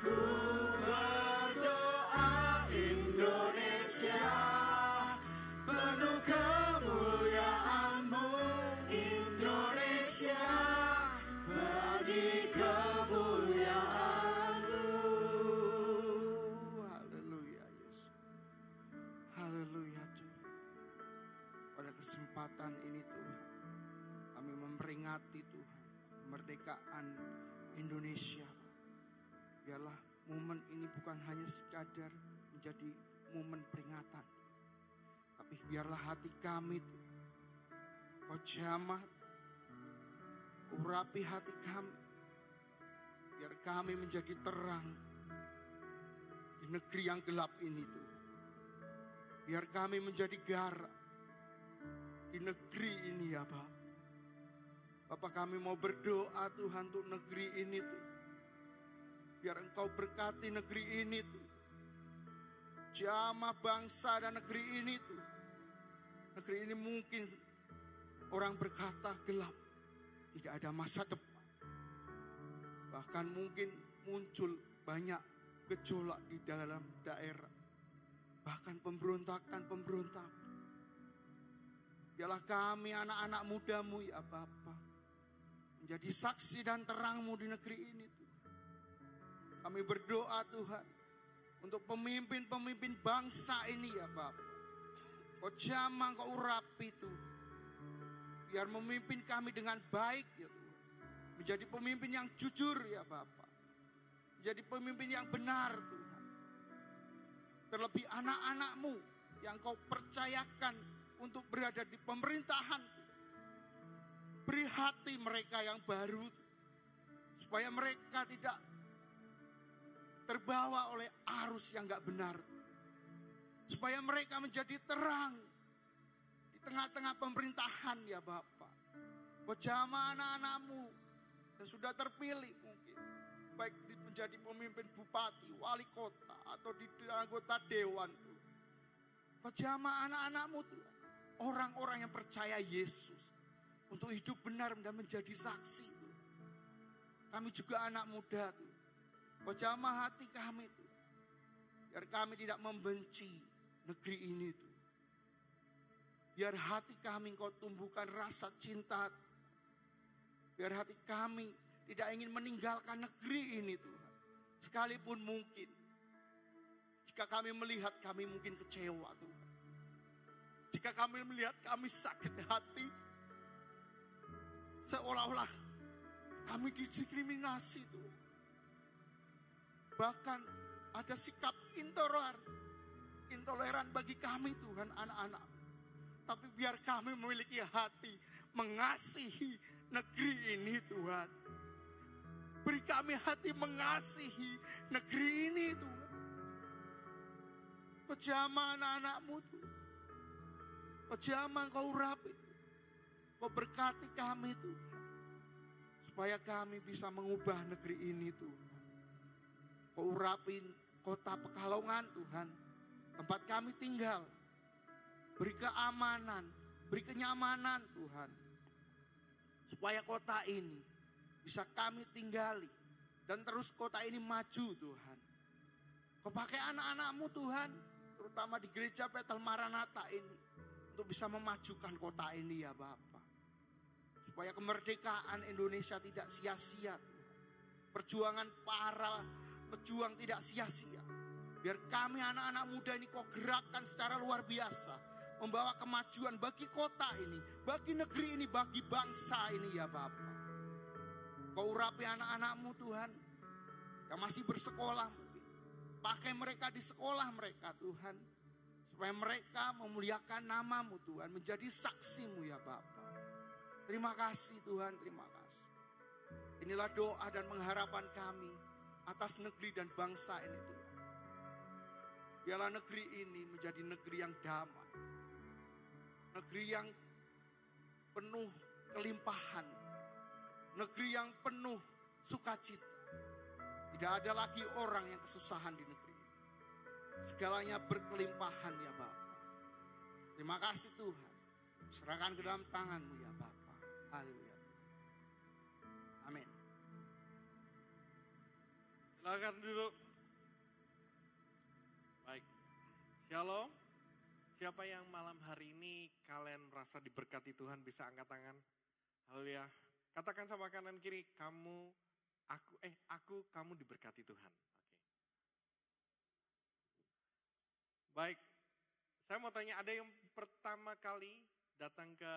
Ku berdoa Indonesia, penuh kemuliaan-Mu Indonesia, bagi kemuliaan-Mu. Haleluya Yesus. Haleluya Tuhan. Pada kesempatan ini Tuhan, kami memperingati Tuhan kemerdekaan Indonesia. Biarlah momen ini bukan hanya sekadar menjadi momen peringatan, tapi biarlah hati kami Tuhan, Kau jamah, urapi hati kami, biar kami menjadi terang di negeri yang gelap ini Tuhan. Biar kami menjadi garam di negeri ini ya Bapak. Bapak, kami mau berdoa Tuhan untuk negeri ini Tuhan. Biar Engkau berkati negeri ini Tuhan. Jamah bangsa dan negeri ini Tuhan. Negeri ini mungkin orang berkata gelap, tidak ada masa depan. Bahkan mungkin muncul banyak gejolak di dalam daerah. Bahkan pemberontakan. Biarlah kami anak-anak muda-Mu ya Bapa, menjadi saksi dan terang-Mu di negeri ini Tuhan. Kami berdoa Tuhan untuk pemimpin-pemimpin bangsa ini ya Bapa. Kau jamah, Kau urapi Tuhan. Biar memimpin kami dengan baik ya Tuhan. Menjadi pemimpin yang jujur ya Bapa. Menjadi pemimpin yang benar Tuhan. Terlebih anak-anak-Mu yang Kau percayakan untuk berada di pemerintahan. Beri hati mereka yang baru, supaya mereka tidak terbawa oleh arus yang gak benar. Supaya mereka menjadi terang di tengah-tengah pemerintahan ya Bapak. Kau jamah anak-anak-Mu yang sudah terpilih mungkin, baik menjadi pemimpin bupati, wali kota, atau di anggota dewan. Kau jamah anak-anak-Mu Tuhan, orang-orang yang percaya Yesus, untuk hidup benar dan menjadi saksi. Kami juga anak muda tuh. Kau jamah hati kami tuh, biar kami tidak membenci negeri ini tuh. Biar hati kami Kau tumbuhkan rasa cinta. Biar hati kami tidak ingin meninggalkan negeri ini Tuhan. Sekalipun mungkin jika kami melihat kami mungkin kecewa Tuhan. Jika kami melihat kami sakit hati, seolah-olah kami didiskriminasi Tuhan. Bahkan ada sikap intoleran bagi kami Tuhan, anak-anak. Tapi biar kami memiliki hati mengasihi negeri ini Tuhan. Beri kami hati mengasihi negeri ini Tuhan. Kau jamah anak-anak-Mu Tuhan. Kau jamah, Kau urapi. Kau berkati kami Tuhan. supaya kami bisa mengubah negeri ini Tuhan. Kau urapin kota Pekalongan Tuhan, tempat kami tinggal. Beri keamanan, beri kenyamanan Tuhan. Supaya kota ini bisa kami tinggali. Dan terus kota ini maju Tuhan. Kau pakai anak-anak-Mu Tuhan, terutama di gereja Bethel Maranatha ini, untuk bisa memajukan kota ini ya Bapa. Supaya kemerdekaan Indonesia tidak sia-sia Tuhan. Perjuangan para pejuang tidak sia-sia. Biar kami anak-anak muda ini kau gerakkan secara luar biasa. Membawa kemajuan bagi kota ini, bagi negeri ini, bagi bangsa ini ya Bapa. Kau urapi anak-anak-Mu Tuhan, yang masih bersekolah mungkin. Pakai mereka di sekolah mereka Tuhan. Supaya mereka memuliakan nama-Mu Tuhan, menjadi saksi-Mu ya Bapa. Terima kasih Tuhan, terima kasih. Inilah doa dan pengharapan kami atas negeri dan bangsa ini Tuhan. Biarlah negeri ini menjadi negeri yang damai. Negeri yang penuh kelimpahan. Negeri yang penuh sukacita. Tidak ada lagi orang yang kesusahan di negeri ini. Segalanya berkelimpahan ya Bapa. Terima kasih Tuhan. Serahkan ke dalam tangan-Mu ya Bapa. Haleluya. Amin. Silakan duduk. Baik. Shalom. Siapa yang malam hari ini kalian merasa diberkati Tuhan bisa angkat tangan? Haleluya. Katakan sama kanan kiri, aku, kamu diberkati Tuhan. Oke. Baik. Saya mau tanya, ada yang pertama kali datang ke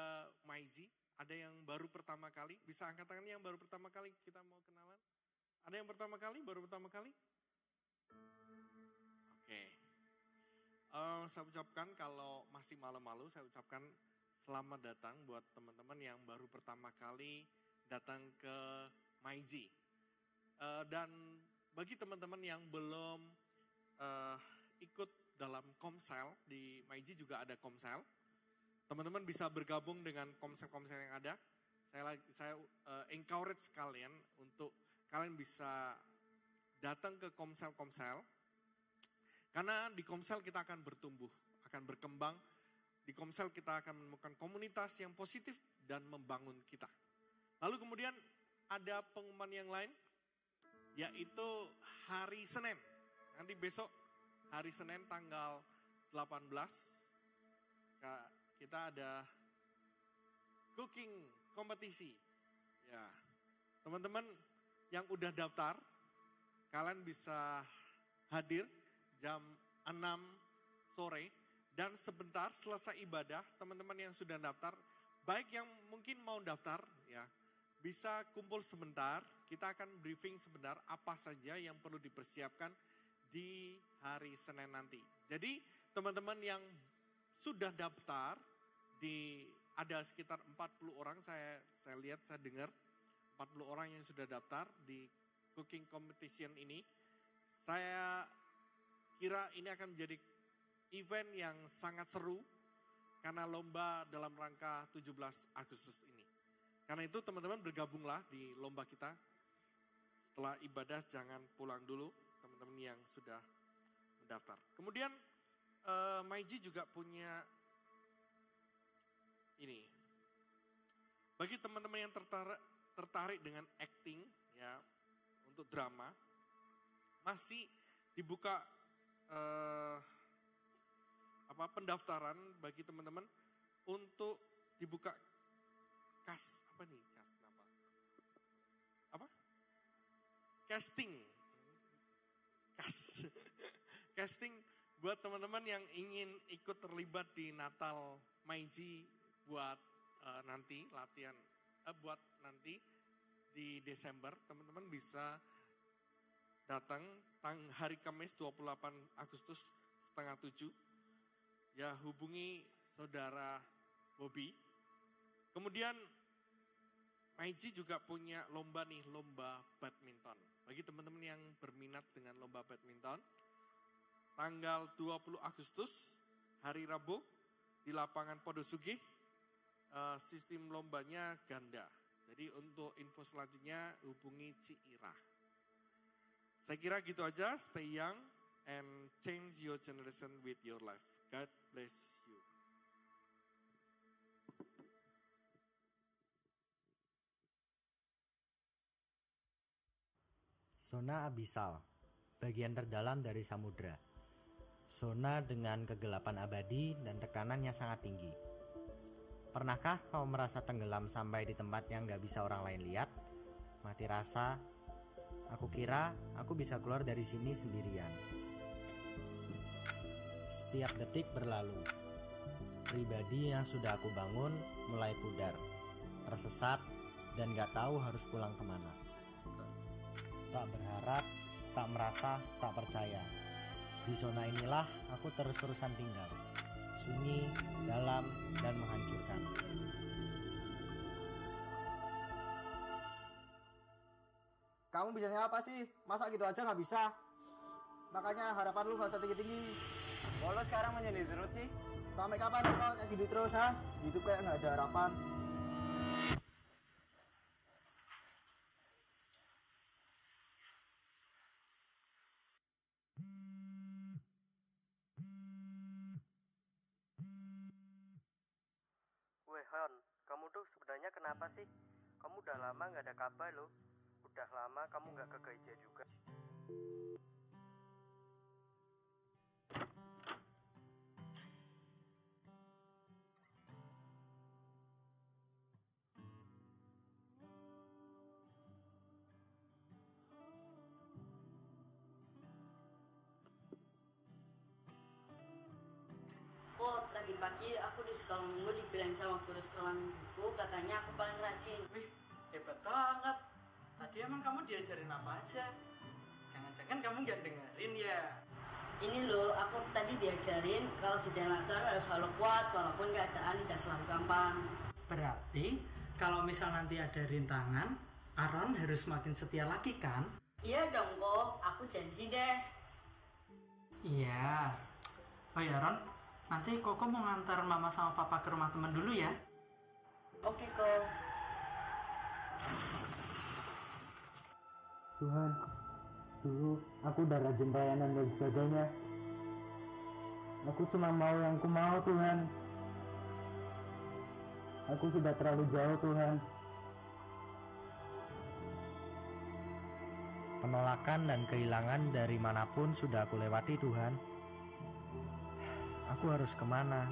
Maiji? Ada yang baru pertama kali? Bisa angkat tangan yang baru pertama kali, kita mau kenalan. Ada yang pertama kali, baru pertama kali? Oke. Saya ucapkan kalau masih malu-malu, saya ucapkan selamat datang buat teman-teman yang baru pertama kali datang ke Maiji. Dan bagi teman-teman yang belum ikut dalam Komsel, di Maiji juga ada Komsel. Teman-teman bisa bergabung dengan komsel-komsel yang ada. Saya encourage kalian untuk kalian bisa datang ke komsel-komsel. Karena di komsel kita akan bertumbuh, akan berkembang. Di komsel kita akan menemukan komunitas yang positif dan membangun kita. Lalu kemudian ada pengumuman yang lain, yaitu hari Senin. Nanti besok hari Senin tanggal 18. Kita ada cooking kompetisi. Ya, teman-teman yang udah daftar, kalian bisa hadir jam 6 sore dan sebentar selesai ibadah, teman-teman yang sudah daftar, baik yang mungkin mau daftar, ya, bisa kumpul sebentar. Kita akan briefing sebentar apa saja yang perlu dipersiapkan di hari Senin nanti. Jadi teman-teman yang sudah daftar, ada sekitar 40 orang, saya lihat, saya dengar 40 orang yang sudah daftar di cooking competition ini. Saya kira ini akan menjadi event yang sangat seru karena lomba dalam rangka 17 Agustus ini. Karena itu teman-teman bergabunglah di lomba kita. Setelah ibadah jangan pulang dulu, teman-teman yang sudah mendaftar. Kemudian Maiji juga punya ini. Bagi teman-teman yang tertarik dengan acting, ya, untuk drama, masih dibuka pendaftaran bagi teman-teman untuk dibuka casting buat teman-teman yang ingin ikut terlibat di Natal Maiji buat nanti latihan, buat nanti di Desember. Teman-teman bisa datang hari Kamis 28 Agustus setengah 7. Ya, hubungi saudara Bobby. Kemudian Maiji juga punya lomba nih, lomba badminton. Bagi teman-teman yang berminat dengan lomba badminton, tanggal 20 Agustus, hari Rabu, di lapangan Podosugih, sistem lombanya ganda. Jadi untuk info selanjutnya hubungi Ci Ira. Saya kira gitu aja, stay young and change your generation with your life. God bless you. Zona abisal, bagian terdalam dari samudra. Zona dengan kegelapan abadi dan tekanannya sangat tinggi. Pernahkah kau merasa tenggelam sampai di tempat yang gak bisa orang lain lihat? Mati rasa, aku kira aku bisa keluar dari sini sendirian. Setiap detik berlalu. Pribadi yang sudah aku bangun mulai pudar, tersesat, dan gak tahu harus pulang kemana. Tak berharap, tak merasa, tak percaya. Di zona inilah aku terus-terusan tinggal. Sunyi, dalam, dan menghancurkan. Kamu bisanya apa sih? Masa gitu aja nggak bisa? Makanya harapan lu gak usah tinggi-tinggi. Kok lo sekarang menyendiri terus sih? Sampai kapan lo kayak gini terus, ha? Hidup kayak nggak ada harapan. Hon, kamu tuh sebenarnya kenapa sih? Kamu udah lama gak ada kabar loh. Udah lama kamu gak ke gereja juga. Kok tadi pagi aku di sekolah minggu dibilang sama guru sekolah mingguku, katanya aku paling rajin. Wih, hebat banget. Tadi emang kamu diajarin apa aja? Jangan-jangan kamu nggak dengerin ya? Ini loh, aku tadi diajarin kalau jadi anak Tuhan harus selalu kuat, walaupun keadaan tidak selalu gampang. Berarti kalau misal nanti ada rintangan, Aaron harus makin setia lagi kan? Iya dong kok, aku janji deh. Iya. Oh ya Aaron, nanti Koko mau ngantar mama sama papa ke rumah teman dulu ya? Oke kok. Tuhan, dulu aku udah rajin pelayanan dan sebagainya. Aku cuma mau yang ku mau, Tuhan. Aku sudah terlalu jauh, Tuhan. Penolakan dan kehilangan dari manapun sudah aku lewati, Tuhan. Aku harus kemana?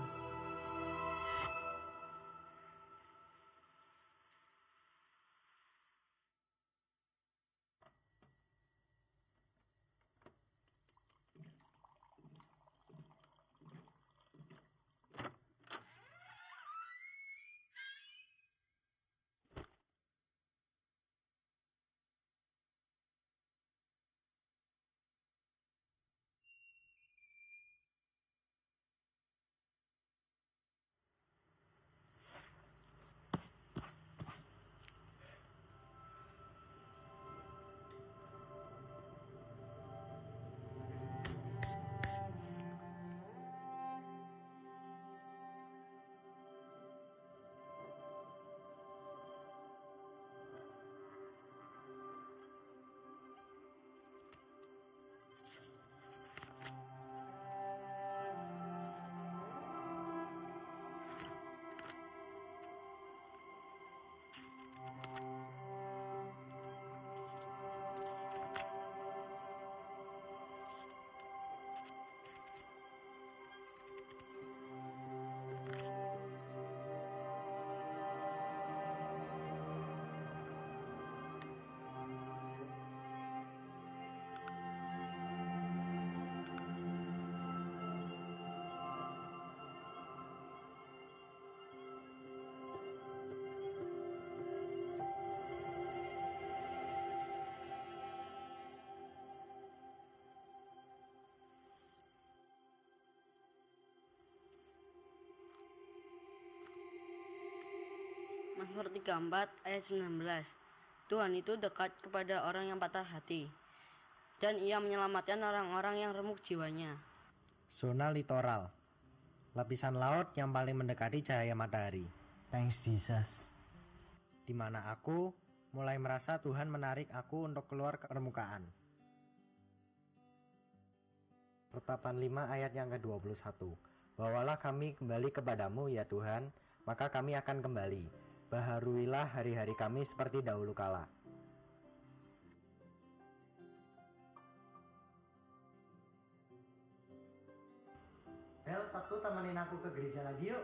Mazmur 34 ayat 19. Tuhan itu dekat kepada orang yang patah hati, dan ia menyelamatkan orang-orang yang remuk jiwanya. Zona litoral, lapisan laut yang paling mendekati cahaya matahari. Thanks Jesus. di mana aku mulai merasa Tuhan menarik aku untuk keluar ke permukaan. Ratapan 5 ayat yang ke-21. Bawalah kami kembali kepadamu ya Tuhan, maka kami akan kembali. Baharuilah hari-hari kami seperti dahulu kala. Bel, Sabtu temenin aku ke gereja lagi yuk.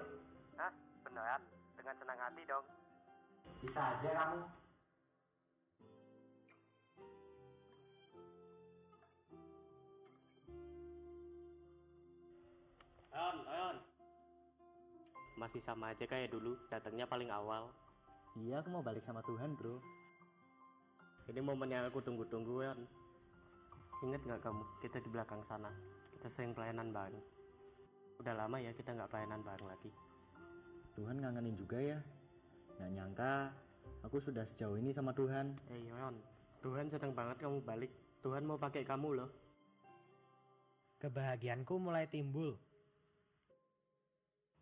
Hah? Beneran? Dengan senang hati dong. Bisa aja kamu. On. Masih sama aja kayak dulu, datangnya paling awal. Iya, aku mau balik sama Tuhan, bro. Ini momen yang aku tunggu-tunggu, On. Ingat gak kamu, kita di belakang sana, kita sering pelayanan bareng. Udah lama ya kita gak pelayanan bareng lagi. Tuhan ngangenin juga ya. Gak nyangka aku sudah sejauh ini sama Tuhan. On, Tuhan senang banget kamu balik. Tuhan mau pakai kamu loh. Kebahagiaanku mulai timbul.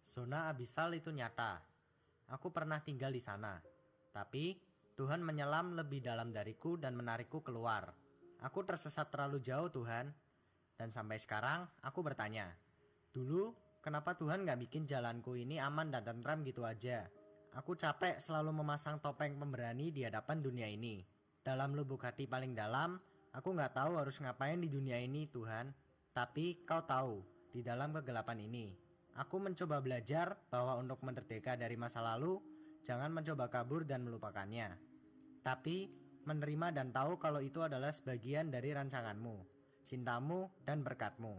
Zona abisal itu nyata. Aku pernah tinggal di sana. Tapi Tuhan menyelam lebih dalam dariku dan menarikku keluar. Aku tersesat terlalu jauh Tuhan. Dan sampai sekarang aku bertanya, dulu kenapa Tuhan gak bikin jalanku ini aman dan tentram gitu aja? Aku capek selalu memasang topeng pemberani di hadapan dunia ini. Dalam lubuk hati paling dalam, aku gak tahu harus ngapain di dunia ini Tuhan. Tapi kau tahu, di dalam kegelapan ini, aku mencoba belajar bahwa untuk merdeka dari masa lalu, jangan mencoba kabur dan melupakannya. Tapi menerima dan tahu kalau itu adalah sebagian dari rancanganmu, cintamu dan berkatmu.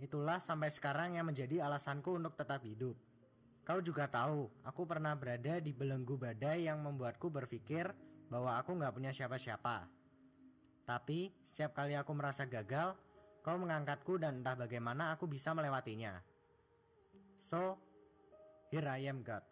Itulah sampai sekarang yang menjadi alasanku untuk tetap hidup. Kau juga tahu, aku pernah berada di belenggu badai yang membuatku berpikir bahwa aku gak punya siapa-siapa. Tapi setiap kali aku merasa gagal, kau mengangkatku dan entah bagaimana aku bisa melewatinya. So, here I am God.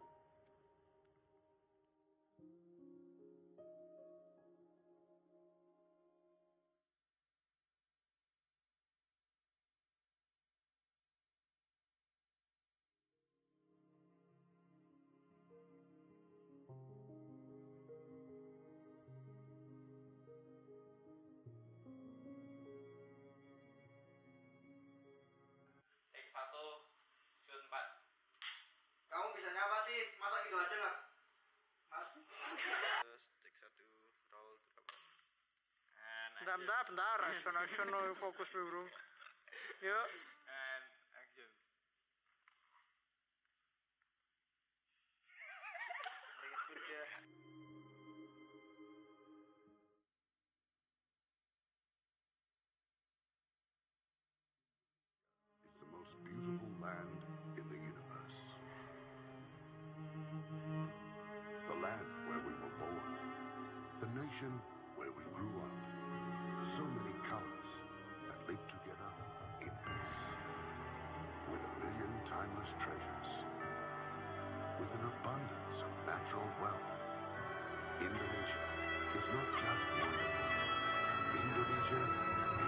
Kamu bisanya apa sih? Masa gitu aja nggak? Bentar. Action fokus bro. Yuk. And action. It's the most beautiful land in the universe. The land where we were born. The nation where we grew up. So many colors that live together in peace. With a million timeless treasures. With an abundance of natural wealth. Indonesia is not just wonderful. Indonesia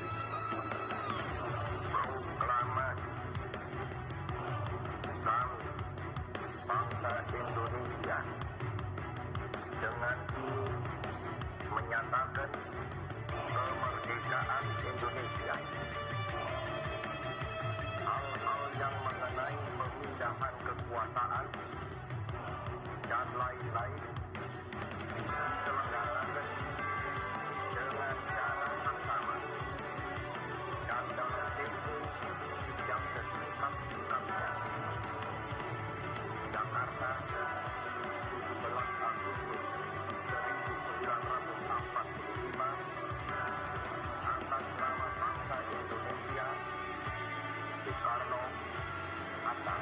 is a wonderland. Proklamasi. Kami, bangsa Indonesia, dengan ini menyatakan kemerdekaan Indonesia. Hal-hal yang mengenai pemindahan kekuasaan dan lain-lain diselenggarakan dengan cara yang sama dan dalam tempo yang sesingkat-singkatnya. Jakarta, 17 Agustus 1945, atas nama bangsa Indonesia, Soekarno Hatta.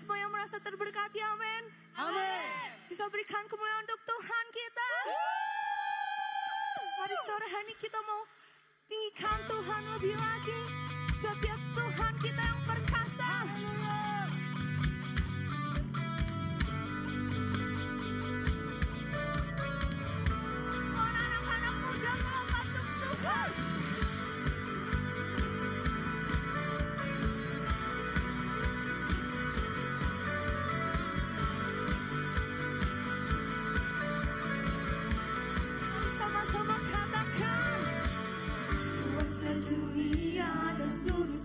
semua yang merasa terberkati, amin. Amin. Bisa berikan kemuliaan untuk Tuhan kita. Mari sore hari ini kita mau tinggikan Tuhan lebih lagi. Sebab dia Tuhan kita yang perkasa. Tuhan anak-anak muda melompat untuk Tuhan. Sama-sama katakan, luasnya dunia dan seluruh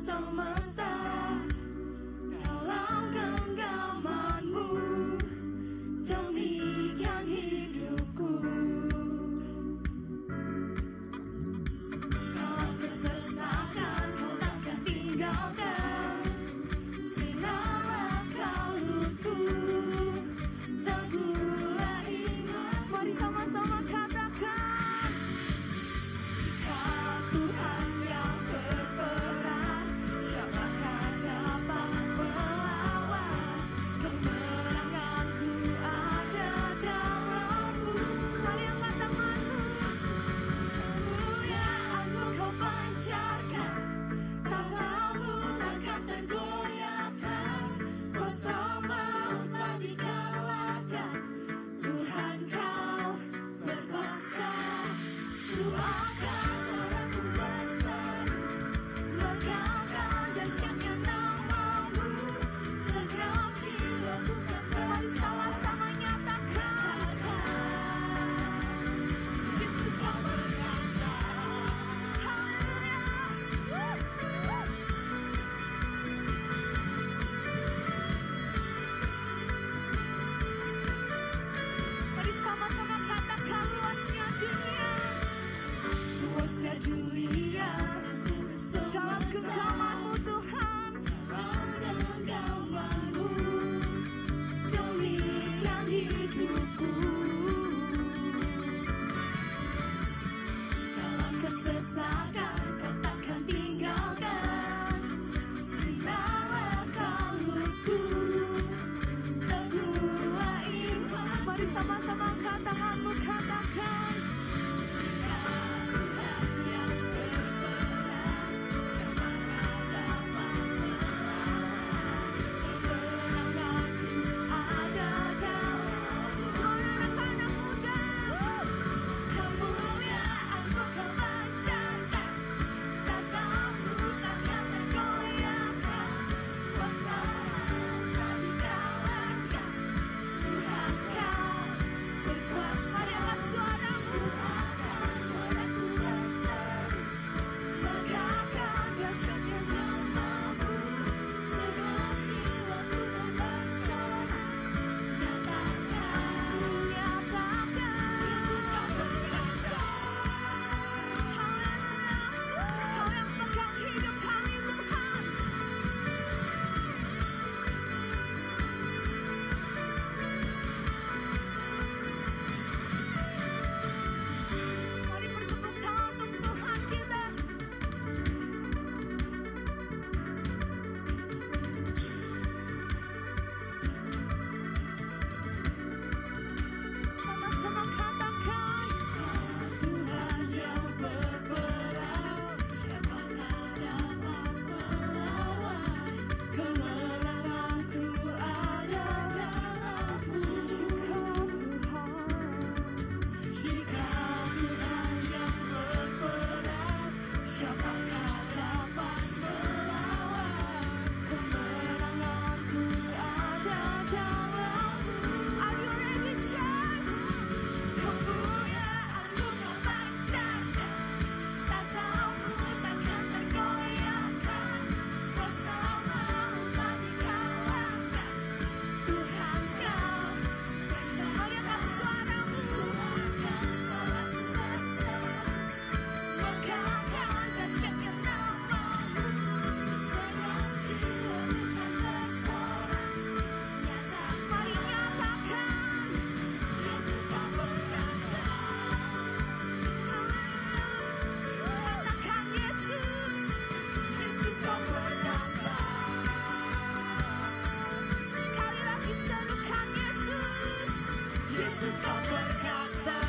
Yesus kau perkasa.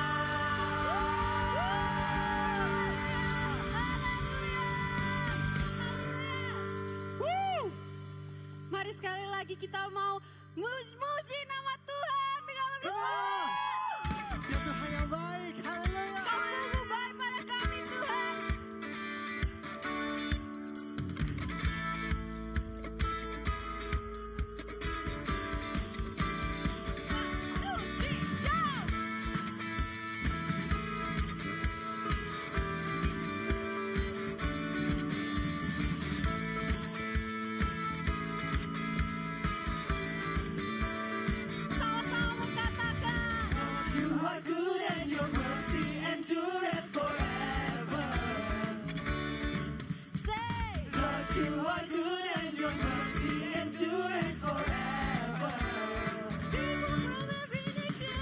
Mari sekali lagi kita mau muji nama Tuhan dengan lebih semangat. Ya Tuhan yang baik, haleluya. Kau sungguh baik pada kami Tuhan. Sama-sama katakan, You are good and your mercy endureth forever. say, Lord, you are good and your mercy endureth forever. people from every nation,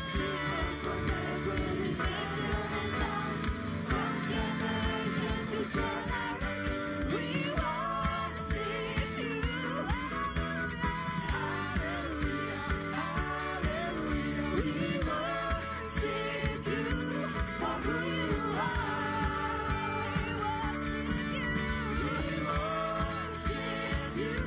From every nation and tongue, from generation to generation, we worship you. Hallelujah, hallelujah. We worship you for who you are. we worship you. We worship you.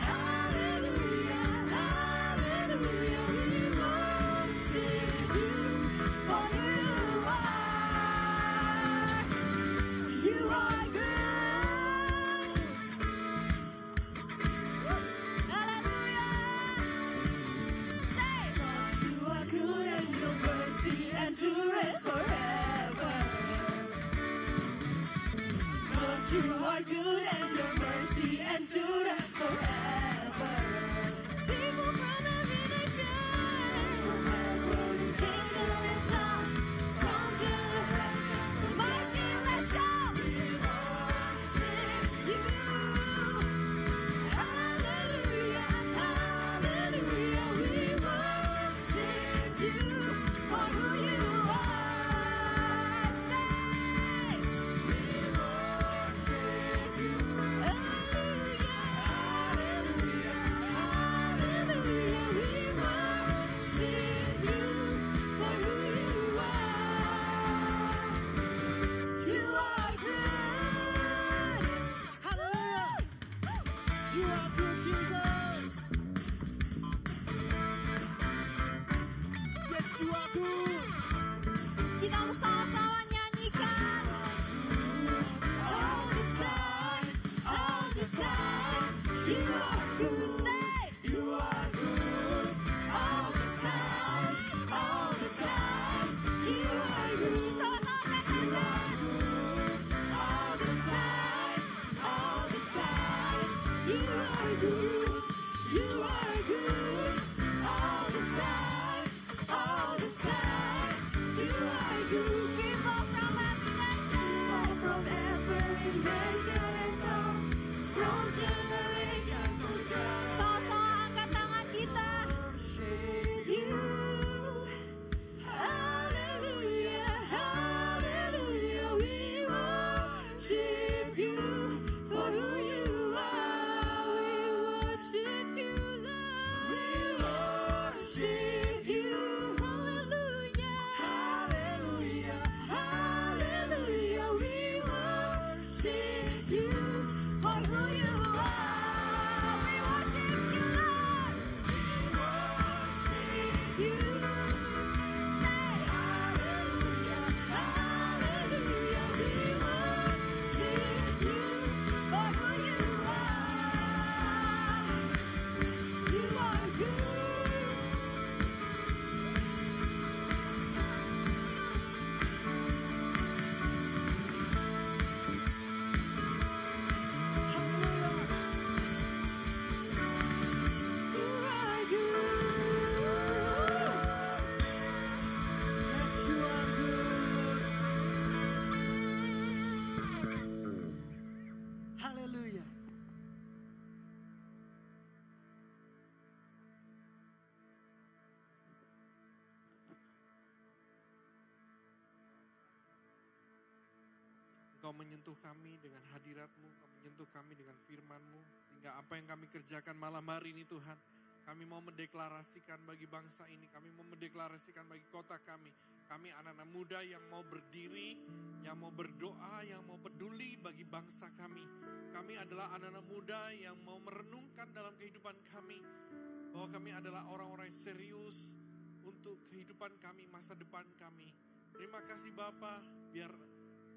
Hallelujah, hallelujah. We worship you for who you are. You are good. Hallelujah. Say, Lord, you are good and your mercy endureth forever. Lord, you are good and your mercy endureth forever. people from every nation, From every nation and tongue, from generation to my generation, we worship you. Hallelujah, hallelujah. We worship you for who you are. say, We worship you. hallelujah. Hallelujah, hallelujah. We worship you for who you are. You are good. Hallelujah. You are good, Jesus. Yes, you are good. Kita mau sama-sama nyanyikan. All the time, all the time. You are good. Say, You are good. All the time, all the time. You are good. sama-sama katakan. All the time, all the time. You are good. You are good. All the time, all the time. You are good. People from every nation, From every nation and tongue, from generation to generation. sama-sama angkat tangan kita. Worship you. Hallelujah, hallelujah. We worship you for who you are. We worship you, Lord. We worship you. Hallelujah. Hallelujah, hallelujah. We worship you for who you are. We worship you, Lord. We worship you. Say, Hallelujah, hallelujah. We worship you for who you are. You are good. You are good. Yes, you are good. Hallelujah. Engkau menyentuh kami dengan hadirat-Mu, Engkau menyentuh kami dengan firman-Mu, sehingga apa yang kami kerjakan malam hari ini Tuhan, Kami mau mendeklarasikan bagi bangsa ini, kami mau mendeklarasikan bagi kota kami. Kami anak-anak muda yang mau berdiri, yang mau berdoa, yang mau peduli bagi bangsa kami. Kami adalah anak-anak muda yang mau merenungkan dalam kehidupan kami, bahwa kami adalah orang-orang yang serius untuk kehidupan kami, masa depan kami. Terima kasih Bapa, biar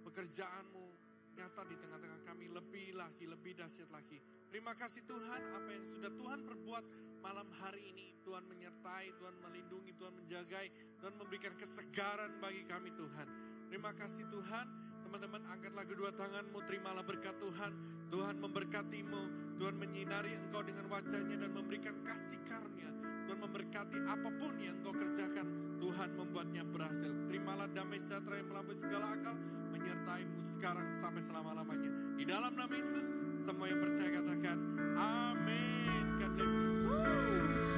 pekerjaan-Mu nyata di tengah-tengah kami lebih lagi, lebih dahsyat lagi. Terima kasih Tuhan, apa yang sudah Tuhan perbuat malam hari ini. Tuhan menyertai, Tuhan melindungi, Tuhan menjagai, Tuhan memberikan kesegaran bagi kami Tuhan. Terima kasih Tuhan. Teman-teman, angkatlah kedua tanganmu, terimalah berkat Tuhan. Tuhan memberkatimu, Tuhan menyinari engkau dengan wajahnya dan memberikan kasih karunia. Tuhan memberkati apapun yang engkau kerjakan, Tuhan membuatnya berhasil. Terimalah damai sejahtera yang melampaui segala akal, menyertaimu sekarang sampai selama-lamanya. Di dalam nama Yesus, semua yang percaya katakan, amin. God bless you.